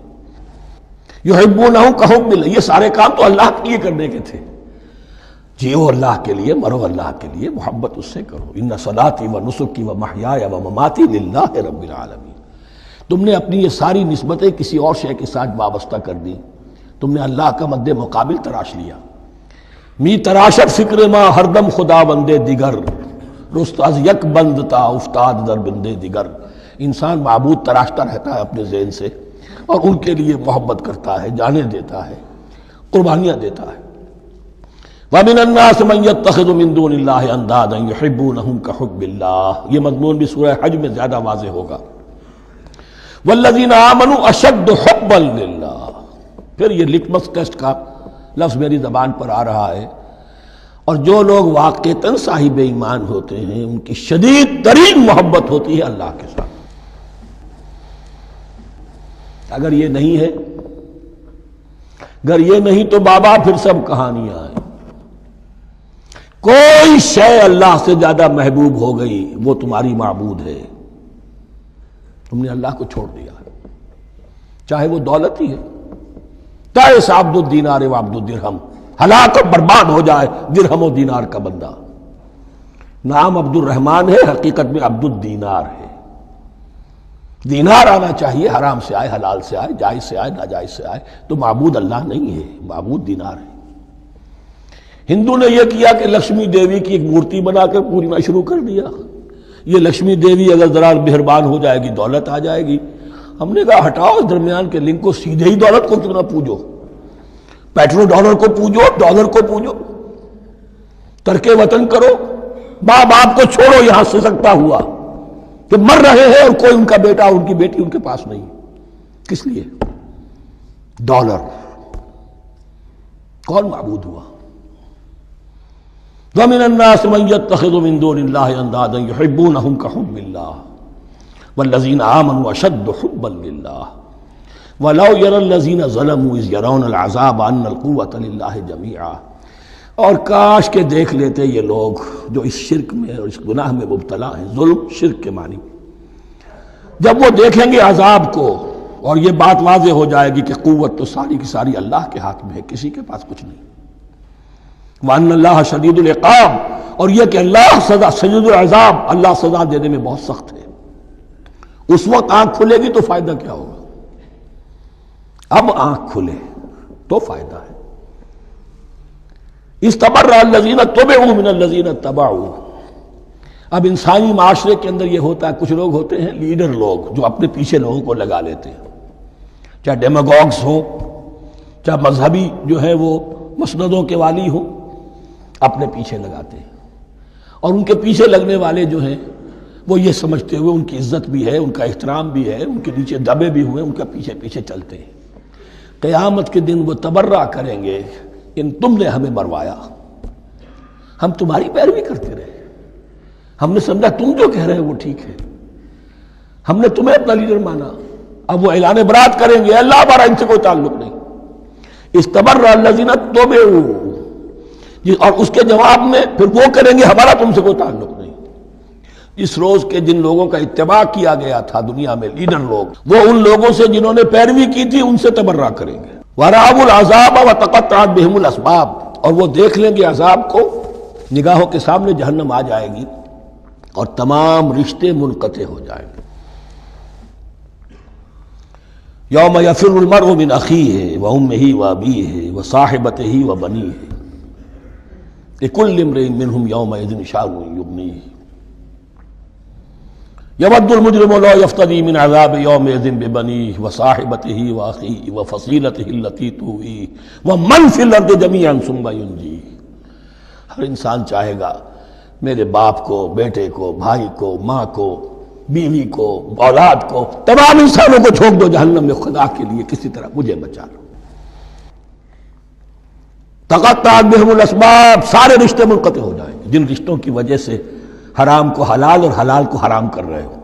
یحبونہم کحب اللہ، یہ سارے کام تو اللہ کے لیے کرنے کے تھے۔ جیو اللہ کے لیے، مرو اللہ کے لیے، محبت اس سے کرو۔ ان صلاتی و نسکی و محیای و مماتی للہ رب العالمین۔ تم نے اپنی یہ ساری نسبتیں کسی اور شے کے ساتھ وابستہ کر دی، تم نے اللہ کا مد مقابل تراش لیا۔ می تراشت فکر ما ہر دم خدا بندے دیگر، رست از یک بند تا افتاد در بندے دیگر۔ انسان معبود تراشتا رہتا ہے اپنے ذہن سے، اور ان کے لیے محبت کرتا ہے، جانیں دیتا ہے، قربانیاں دیتا ہے۔ وَمِنَ النَّاسِ مَن يَتَّخِذُ مِن دُونِ اللَّهِ أَندَادًا يُحِبُّونَهُمْ كَحُبِّ اللَّهِ، یہ مضمون بھی سورہ حج میں زیادہ واضح ہوگا۔ وَالَّذِينَ آمَنُوا أَشَدُّ حُبًّا لِلَّهِ، پھر یہ لٹمس ٹیسٹ کا لفظ میری زبان پر آ رہا ہے، اور جو لوگ واقعتاً صاحب ایمان ہوتے ہیں ان کی شدید ترین محبت ہوتی ہے اللہ کے ساتھ۔ اگر یہ نہیں ہے، اگر یہ نہیں تو بابا پھر سب کہانیاں ہیں۔ کوئی شے اللہ سے زیادہ محبوب ہو گئی وہ تمہاری معبود ہے، تم نے اللہ کو چھوڑ دیا، چاہے وہ دولت ہی ہے، تائس عبد الدینار و عبد الدرہم، ہلاک اور برباد ہو جائے درہم و دینار کا بندہ۔ نام عبد الرحمن ہے، حقیقت میں عبد الدینار ہے۔ دینار آنا چاہیے، حرام سے آئے، حلال سے آئے، جائز سے آئے، ناجائز سے آئے، تو معبود اللہ نہیں ہے، معبود دینار ہے۔ ہندو نے یہ کیا کہ لکشمی دیوی کی ایک مورتی بنا کر پوجنا شروع کر دیا، یہ لکشمی دیوی اگر ذرا مہربان ہو جائے گی دولت آ جائے گی۔ ہم نے کہا ہٹاؤ اس درمیان کے لنک کو، سیدھے ہی دولت کو کیوں نہ پوجو، پیٹرو ڈالر کو پوجو، ڈالر کو پوجو، ترک وطن کرو، ماں باپ کو چھوڑو یہاں سے سکتا ہوا کہ مر رہے ہیں اور کوئی ان کا بیٹا ان کی بیٹی ان کے پاس نہیں، کس لیے؟ ڈالر۔ کون معبود ہوا؟ وَمِنَ النَّاسِ مَن يَتَّخِذُ مِن دُونِ اللَّهِ أَندَادًا يُحِبُّونَهُمْ كَحُبِّ اللَّهِ وَالَّذِينَ آمَنُوا أَشَدُّ حُبًّا لِلَّهِ وَلَوْ يَرَى الَّذِينَ ظَلَمُوا إِذْ يَرَوْنَ الْعَذَابَ أَنَّ الْقُوَّةَ لِلَّهِ جَمِيعًا، اور کاش کہ دیکھ لیتے یہ لوگ جو اس شرک میں اور اس گناہ میں مبتلا ہیں، ظلم شرک کے معنی، جب وہ دیکھیں گے عذاب کو اور یہ بات واضح ہو جائے گی کہ قوت تو ساری کی ساری اللہ کے ہاتھ میں ہے، کسی کے پاس کچھ نہیں۔ وَأَنَّ اللَّهَ شَدِيدُ الْعِقَابِ، اور یہ کہ اللہ سزا شدید العذاب، اللہ سزا دینے میں بہت سخت ہے۔ اس وقت آنکھ کھلے گی تو فائدہ کیا ہوگا؟ اب آنکھ کھلے تو فائدہ ہے۔ اِسْتَبَرَّأَ الَّذِينَ اتُّبِعُوا مِنَ الَّذِينَ اتَّبَعُوا، اب انسانی معاشرے کے اندر یہ ہوتا ہے، کچھ لوگ ہوتے ہیں لیڈر لوگ جو اپنے پیچھے لوگوں کو لگا لیتے ہیں، چاہے ڈیماگوگز ہو، چاہے مذہبی جو ہے وہ مسندوں کے والی ہوں، اپنے پیچھے لگاتے ہیں، اور ان کے پیچھے لگنے والے جو ہیں وہ یہ سمجھتے ہوئے ان کی عزت بھی ہے، ان کا احترام بھی ہے، ان کے نیچے دبے بھی ہوئے، ان کا پیچھے پیچھے چلتے ہیں۔ قیامت کے دن وہ تبرہ کریں گے کہ تم نے ہمیں مروایا، ہم تمہاری پیروی کرتے رہے، ہم نے سمجھا تم جو کہہ رہے ہیں وہ ٹھیک ہے، ہم نے تمہیں اپنا لیڈر مانا۔ اب وہ اعلان برات کریں گے، اللہ ہمارا ان سے کوئی تعلق نہیں۔ استبرأ الذین اتبعوا، اور اس کے جواب میں پھر وہ کریں گے ہمارا تم سے کوئی تعلق نہیں۔ اس روز کے جن لوگوں کا اتباع کیا گیا تھا دنیا میں، لیڈر لوگ، وہ ان لوگوں سے جنہوں نے پیروی کی تھی ان سے تبرہ کریں گے۔ وَرَأَوُا الْعَذَابَ وَتَقَطَّعَتْ بِهِمُ الْأَسْبَابُ، اور وہ دیکھ لیں گے عذاب کو، نگاہوں کے سامنے جہنم آ جائے گی اور تمام رشتے منقطع ہو جائیں گے۔ یوم یفر المرء من اخیہ وامہ وابیہ وصاحبتہ وبنیہ لکل امرئ منہم یومئذ شأن یغنیہ یود المجرم لو یفتدی من عذاب یومئذ ببنیہ وصاحبتہ واخیہ وفصیلتہ التی تؤویہ ومن فی الارض جمیعا ثم ینجیہ۔ ہر انسان چاہے گا میرے باپ کو، بیٹے کو، بھائی کو، ماں کو، بیوی کو، اولاد کو، تمام انسانوں کو چھوڑ دو جہنم میں، خدا کے لیے کسی طرح مجھے بچا لو۔ تقطعت بہم الاسباب، سارے رشتے منقطع ہو جائیں گے، جن رشتوں کی وجہ سے حرام کو حلال اور حلال کو حرام کر رہے ہو،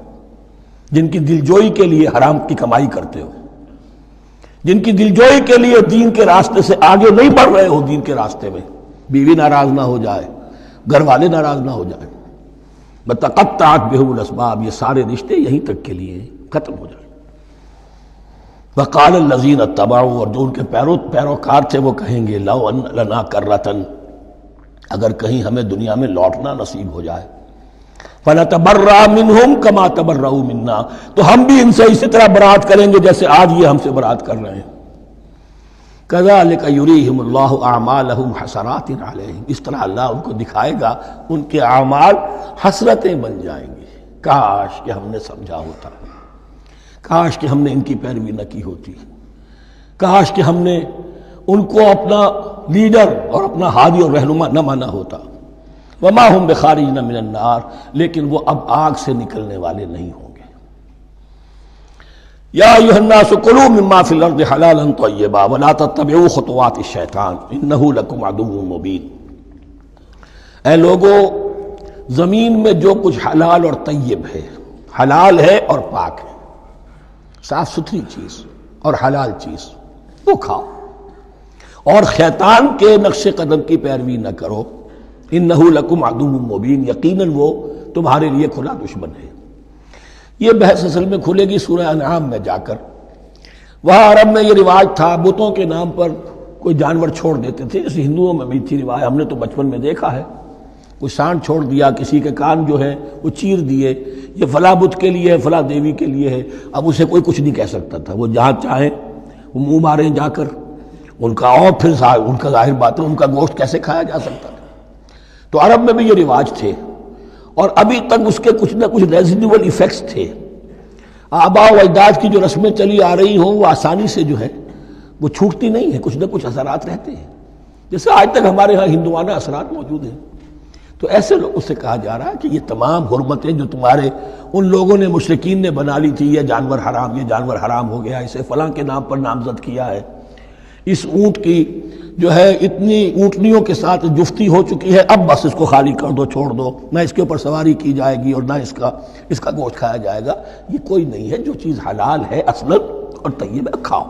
جن کی دلجوئی کے لیے حرام کی کمائی کرتے ہو، جن کی دلجوئی کے لیے دین کے راستے سے آگے نہیں بڑھ رہے ہو، دین کے راستے میں بیوی ناراض نہ ہو جائے، گھر والے ناراض نہ ہو جائیں. بتقطعت بہم الاسباب، یہ سارے رشتے یہیں تک کے لیے ختم ہو جائیں. وقال الذین اتبعوا، اور جو ان کے پیروکار تھے وہ کہیں گے لو ان لنا کرۃ، اگر کہیں ہمیں دنیا میں لوٹنا نصیب ہو جائے، فنتبرأ منہم کما تبرؤوا منا، تو ہم بھی ان سے اسی طرح برات کریں گے جیسے آج یہ ہم سے برات کر رہے ہیں. کذالک یریہم اللہ اعمالہم حسرات علیہم، اس طرح اللہ ان کو دکھائے گا ان کے اعمال حسرتیں بن جائیں گے. کاش کہ ہم نے سمجھا ہوتا، کاش کہ ہم نے ان کی پیروی نہ کی ہوتی، کاش کہ ہم نے ان کو اپنا لیڈر اور اپنا ہادی اور رہنما نہ مانا ہوتا. وما ہم بخارجین من النار، لیکن وہ اب آگ سے نکلنے والے نہیں ہوں گے. یا ایھا الناس کلوا مما فی الارض حلالا طیبا ولا تتبعوا خطوات الشیطان انہ لکم عدو مبین. اے لوگو، زمین میں جو کچھ حلال اور طیب ہے، حلال ہے اور پاک ہے، صاف ستھری چیز اور حلال چیز، وہ کھاؤ، اور شیطان کے نقش قدم کی پیروی نہ کرو. انہ لکم عدو مبین، یقیناً وہ تمہارے لیے کھلا دشمن ہے. یہ بحث اصل میں کھلے گی سورہ انعام میں جا کر. وہاں عرب میں یہ رواج تھا، بتوں کے نام پر کوئی جانور چھوڑ دیتے تھے، جیسے ہندوؤں میں بھی تھی رواج، ہم نے تو بچپن میں دیکھا ہے. کوئی سانڈ چھوڑ دیا، کسی کے کان جو ہے وہ چیر دیے، یہ فلاں بت کے لیے ہے، فلاں دیوی کے لیے ہے. اب اسے کوئی کچھ نہیں کہہ سکتا تھا، وہ جہاں چاہیں وہ منہ ماریں جا کر ان کا، اور پھر ان کا ظاہر بات ہے ان کا گوشت کیسے کھایا جا سکتا تھا. تو عرب میں بھی یہ رواج تھے، اور ابھی تک اس کے کچھ نہ کچھ ریزیڈیول ایفیکٹس تھے. آباء و اجداد کی جو رسمیں چلی آ رہی ہوں وہ آسانی سے جو ہے وہ چھوٹتی نہیں ہے، کچھ نہ کچھ اثرات رہتے ہیں، جیسے آج تک ہمارے ہاں ہندوانہ اثرات موجود ہیں. تو ایسے لوگوں سے کہا جا رہا ہے کہ یہ تمام حرمتیں جو تمہارے ان لوگوں نے مشرکین نے بنا لی تھی، یہ جانور حرام، یہ جانور حرام ہو گیا، اسے فلاں کے نام پر نامزد کیا ہے، اس اونٹ کی جو ہے اتنی اونٹنیوں کے ساتھ جفتی ہو چکی ہے، اب بس اس کو خالی کر دو، چھوڑ دو، نہ اس کے اوپر سواری کی جائے گی اور نہ اس کا گوشت کھایا جائے گا. یہ کوئی نہیں ہے. جو چیز حلال ہے اصلاً اور طیب ہے، کھاؤ.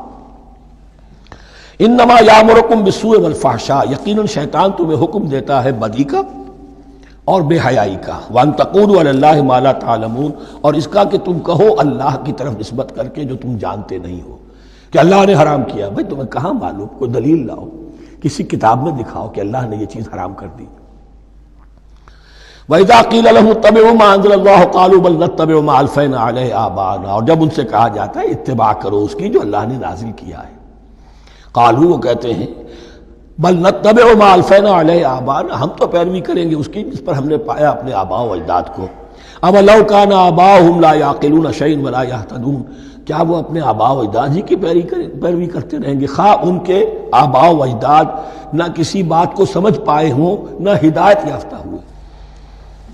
انما یامرکم بالسوء والفحشاء، یقیناً شیطان تمہیں حکم دیتا ہے بدی کا اور بے حیائی کا. وان تقولوا علی اللہ ما لا تعلمون، اور اس کا کہ تم کہو اللہ کی طرف نسبت کر کے جو تم جانتے نہیں ہو کہ اللہ نے حرام کیا. بھائی تمہیں کہاں معلوم؟ کوئی دلیل لاؤ، کسی کتاب میں دکھاؤ کہ اللہ نے یہ چیز حرام کر دی. وَإِذَا قِيلَ لَهُمُ اتَّبِعُوا مَا أَنزَلَ اللَّهُ قَالُوا بَلْ نَتَّبِعُ مَا أَلْفَيْنَا عَلَيْهِ آبَاءَنَا، اور جب ان سے کہا جاتا ہے اتباع کرو اس کی جو اللہ نے نازل کیا ہے، قالوا، وہ کہتے ہیں بل نتبع ما ألفينا عليه آباءنا، ہم تو پیروی کریں گے اس کی جس پر ہم نے پایا اپنے آباء و اجداد کو. أَوَلَوْ كَانَ آبَاؤُهُمْ لَا يَعْقِلُونَ شَيْئًا وَلَا يَهْتَدُونَ، کیا وہ اپنے آباء و اجداد ہی کی پیروی کرتے رہیں گے، خواہ ان کے آباء و اجداد نہ کسی بات کو سمجھ پائے ہوں نہ ہدایت یافتہ ہوئے.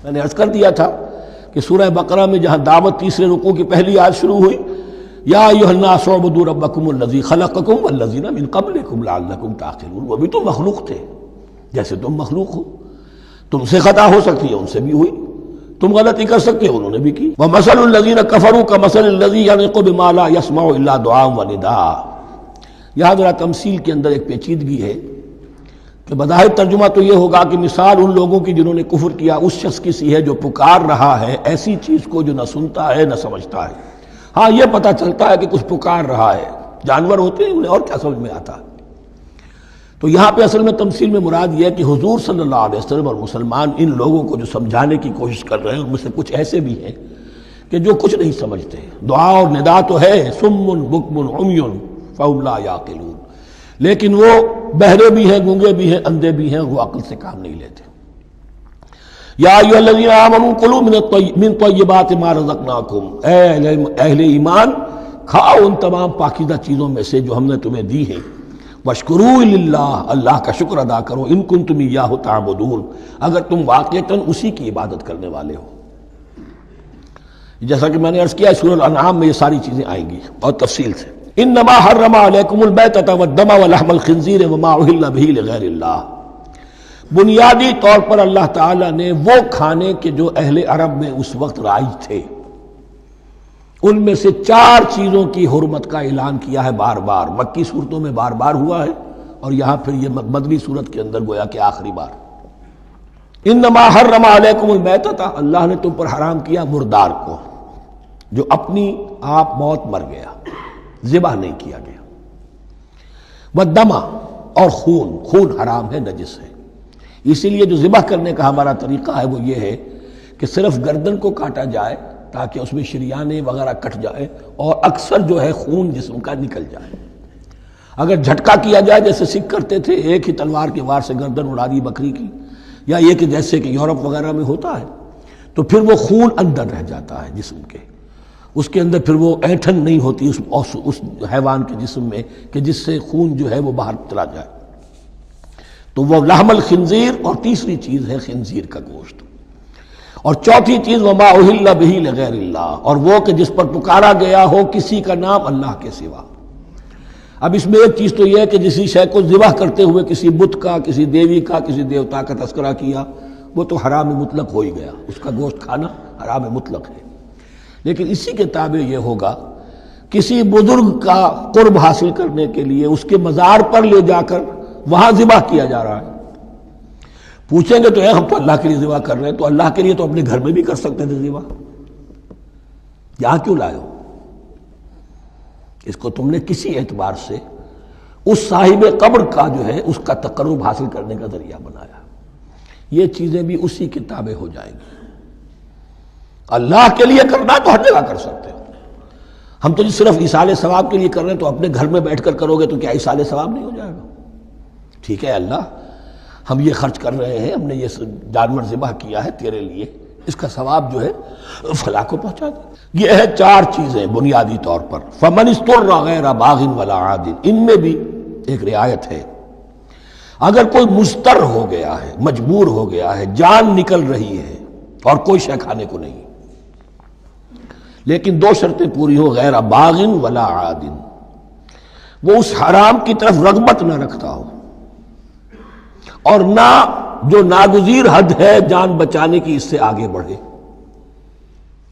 میں نے عرض کر دیا تھا کہ سورہ بقرہ میں جہاں دعوت تیسرے رکوع کی پہلی آیت شروع ہوئی، یا ایھا الناس اعبدوا ربکم الذی خلقکم والذین من قبلکم لعلکم تعقلون، وہ بھی تو مخلوق تھے جیسے تم مخلوق ہو، تم سے خطا ہو سکتی ہے ان سے بھی ہوئی، تم غلطی کر سکتے ہو انہوں نے بھی کی. ومثل الذین کفروا کمثل الذی ینطق بما لا یسمع الا دعاء ونداء. یہاں ذرا تمثیل کے اندر ایک پیچیدگی ہے کہ بظاہر ترجمہ تو یہ ہوگا کہ مثال ان لوگوں کی جنہوں نے کفر کیا اس شخص کی سی ہے جو پکار رہا ہے ایسی چیز کو جو نہ سنتا ہے نہ سمجھتا ہے. ہاں یہ پتہ چلتا ہے کہ کچھ پکار رہا ہے، جانور ہوتے ہیں انہیں اور کیا سمجھ میں آتا ہے. تو یہاں پہ اصل میں تمثیل میں مراد یہ ہے کہ حضور صلی اللہ علیہ وسلم اور مسلمان ان لوگوں کو جو سمجھانے کی کوشش کر رہے ہیں ان میں سے کچھ ایسے بھی ہیں کہ جو کچھ نہیں سمجھتے. دعا اور ندا تو ہے، صم بکم عمی فہم لا یعقلون، لیکن وہ بہرے بھی ہیں، گونگے بھی ہیں، اندھے بھی ہیں، وہ عقل سے کام نہیں لیتے. یا ایھا الذین آمنوا کلوا من طیبات ما رزقناکم، اے اہل ایمان کھاؤ ان تمام پاکیزہ چیزوں میں سے جو ہم نے تمہیں دی ہیں. واشکروا للہ، اللہ کا شکر ادا کرو، ان کنتم ایاہ تعبدون، اگر تم واقعتاً اسی کی عبادت کرنے والے ہو. جیسا کہ میں نے عرض کیا سورہ الانعام میں یہ ساری چیزیں آئیں گی اور تفصیل سے. انما حرم علیکم المیتۃ والدم ولحم الخنزیر وما اہل بہ لغیر اللہ، بنیادی طور پر اللہ تعالیٰ نے وہ کھانے کے جو اہل عرب میں اس وقت رائج تھے ان میں سے 4 چیزوں کی حرمت کا اعلان کیا ہے بار بار. مکی صورتوں میں بار بار ہوا ہے اور یہاں پھر یہ مدنی صورت کے اندر گویا کہ آخری بار. انما حرم علیکم المیتۃ، اللہ نے تم پر حرام کیا مردار کو، جو اپنی آپ موت مر گیا، ذبح نہیں کیا گیا، والدم، اور خون حرام ہے، نجس ہے۔ اسی لیے جو ذبح کرنے کا ہمارا طریقہ ہے وہ یہ ہے کہ صرف گردن کو کاٹا جائے تاکہ اس میں شریانے وغیرہ کٹ جائے اور اکثر جو ہے خون جسم کا نکل جائے۔ اگر جھٹکا کیا جائے جیسے سکھ کرتے تھے، ایک ہی تلوار کے وار سے گردن اڑا دی بکری کی، یا یہ کہ جیسے کہ یورپ وغیرہ میں ہوتا ہے، تو پھر وہ خون اندر رہ جاتا ہے جسم کے، اس کے اندر پھر وہ اینٹھن نہیں ہوتی اس حیوان کے جسم میں کہ جس سے خون جو ہے وہ باہر چلا جائے، تو وہ لحم الخنزیر، اور تیسری چیز ہے خنزیر کا گوشت، اور چوتھی چیز وما اہل بہ لغیر اللہ، اور وہ کہ جس پر پکارا گیا ہو کسی کا نام اللہ کے سوا۔ اب اس میں ایک چیز تو یہ ہے کہ جسی شے کو ذبح کرتے ہوئے کسی بت کا، کسی دیوی کا، کسی دیوتا کا تذکرہ کیا، وہ تو حرام مطلق ہو ہی گیا، اس کا گوشت کھانا حرام مطلق ہے۔ لیکن اسی کے تابع یہ ہوگا کسی بزرگ کا قرب حاصل کرنے کے لیے اس کے مزار پر لے جا کر وہاں ذبح کیا جا رہا ہے۔ پوچھیں گے تو ہم تو اللہ کے لیے ذبح کر رہے ہیں، تو اللہ کے لیے تو اپنے گھر میں بھی کر سکتے تھے ذبح، یہاں کیوں لائے ہو؟ اس کو تم نے کسی اعتبار سے اس صاحب قبر کا جو ہے اس کا تقرب حاصل کرنے کا ذریعہ بنایا۔ یہ چیزیں بھی اسی کی تابع ہو جائیں گی۔ اللہ کے لیے کرنا تو ہر جگہ کر سکتے ہو، ہم تو صرف ایصال ثواب کے لیے کر رہے ہیں، تو اپنے گھر میں بیٹھ کر کرو گے تو کیا ایصال ثواب نہیں ہو جائے گا؟ ٹھیک ہے اللہ، ہم یہ خرچ کر رہے ہیں، ہم نے یہ جانور ذبح کیا ہے تیرے لیے، اس کا ثواب جو ہے فلاں کو پہنچا دے۔ یہ ہے چار چیزیں بنیادی طور پر۔ فمن اضطر غیر باغ ولا عاد، ان میں بھی ایک رعایت ہے، اگر کوئی مضطر ہو گیا ہے، مجبور ہو گیا ہے، جان نکل رہی ہے اور کوئی شے کھانے کو نہیں، لیکن دو شرطیں پوری ہو، غیر باغ ولا عاد، وہ اس حرام کی طرف رغبت نہ رکھتا ہو، اور نہ جو ناگزیر حد ہے جان بچانے کی اس سے آگے بڑھے۔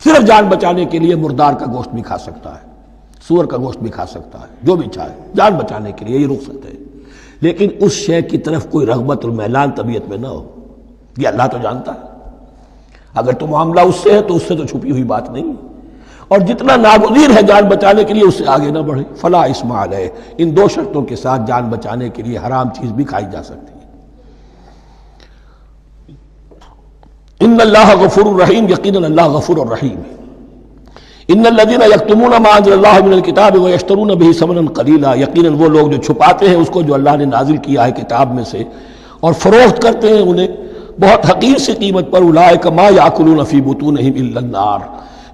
صرف جان بچانے کے لیے مردار کا گوشت بھی کھا سکتا ہے، سور کا گوشت بھی کھا سکتا ہے، جو بھی چاہے، جان بچانے کے لیے یہ رخصت ہے، لیکن اس شے کی طرف کوئی رغبت اور میلان طبیعت میں نہ ہو۔ یہ اللہ تو جانتا ہے، اگر تو معاملہ اس سے ہے تو اس سے تو چھپی ہوئی بات نہیں ہے، اور جتنا ناگزیر ہے جان بچانے کے لیے اس سے آگے نہ بڑھے۔ فلا اثم علیہ، ان دو شرطوں کے ساتھ جان بچانے کے لیے حرام چیز بھی کھائی جا سکتی ہے۔ ان اللہ غفور الرحیم، یقیناً اللہ غفور الرحیم ہے۔ ان الذین یکتمون ما انزل اللہ من الکتاب ویشترون بہ ثمنا قلیلا، یقیناً وہ لوگ جو چھپاتے ہیں اس کو جو اللہ نے نازل کیا ہے کتاب میں سے اور فروخت کرتے ہیں انہیں بہت حقیر سی قیمت پر، اولئک ما یاکلون فی بطونہم الا النار،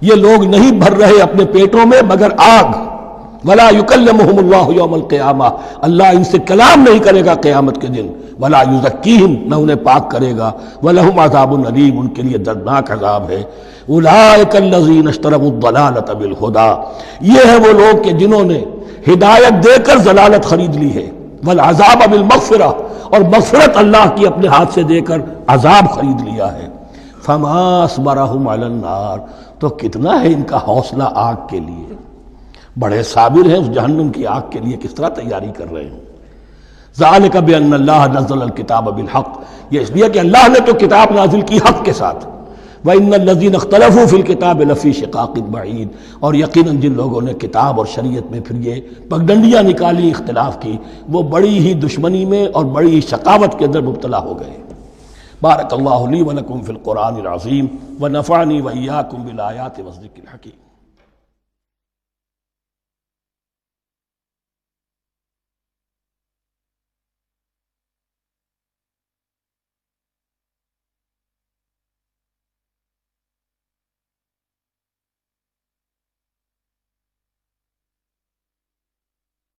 یہ لوگ نہیں بھر رہے اپنے پیٹوں میں مگر آگ۔ ولا یکلمہم اللہ یوم القیامہ، اللہ ان سے کلام نہیں کرے گا قیامت کے دن۔ ولا یزکیہم، نہ انہیں پاک کرے گا۔ ولہم عذاب علیم، ان کے لیے دردناک عذاب ہے۔ اولئک الذین اشتروا الضلالۃ بالہدی، یہ ہیں وہ لوگ کہ جنہوں نے ہدایت دے کر ضلالت خرید لی ہے، والعذاب بالمغفرہ، اور مغفرت اللہ کی اپنے ہاتھ سے دے کر عذاب خرید لیا ہے۔ فما اصبرہم علی النار، تو کتنا ہے ان کا حوصلہ آگ کے لیے، بڑے صابر ہیں اس جہنم کی آگ کے لیے، کس طرح تیاری کر رہے ہیں۔ ذالک بان اللہ نزل الکتاب بالحق، یہ اس لیے کہ اللہ نے تو کتاب نازل کی حق کے ساتھ۔ وان الذین اختلفوا فی الکتاب لفی شقاق بعید، اور یقیناً جن لوگوں نے کتاب اور شریعت میں پھر یہ پگڈنڈیاں نکالی، اختلاف کی، وہ بڑی ہی دشمنی میں اور بڑی ہی شقاوت کے اندر مبتلا ہو گئے۔ بارک اللہ لی ولکم فی القرآن العظیم ونفعنی وإیاکم بالآیات والذکر الحکیم۔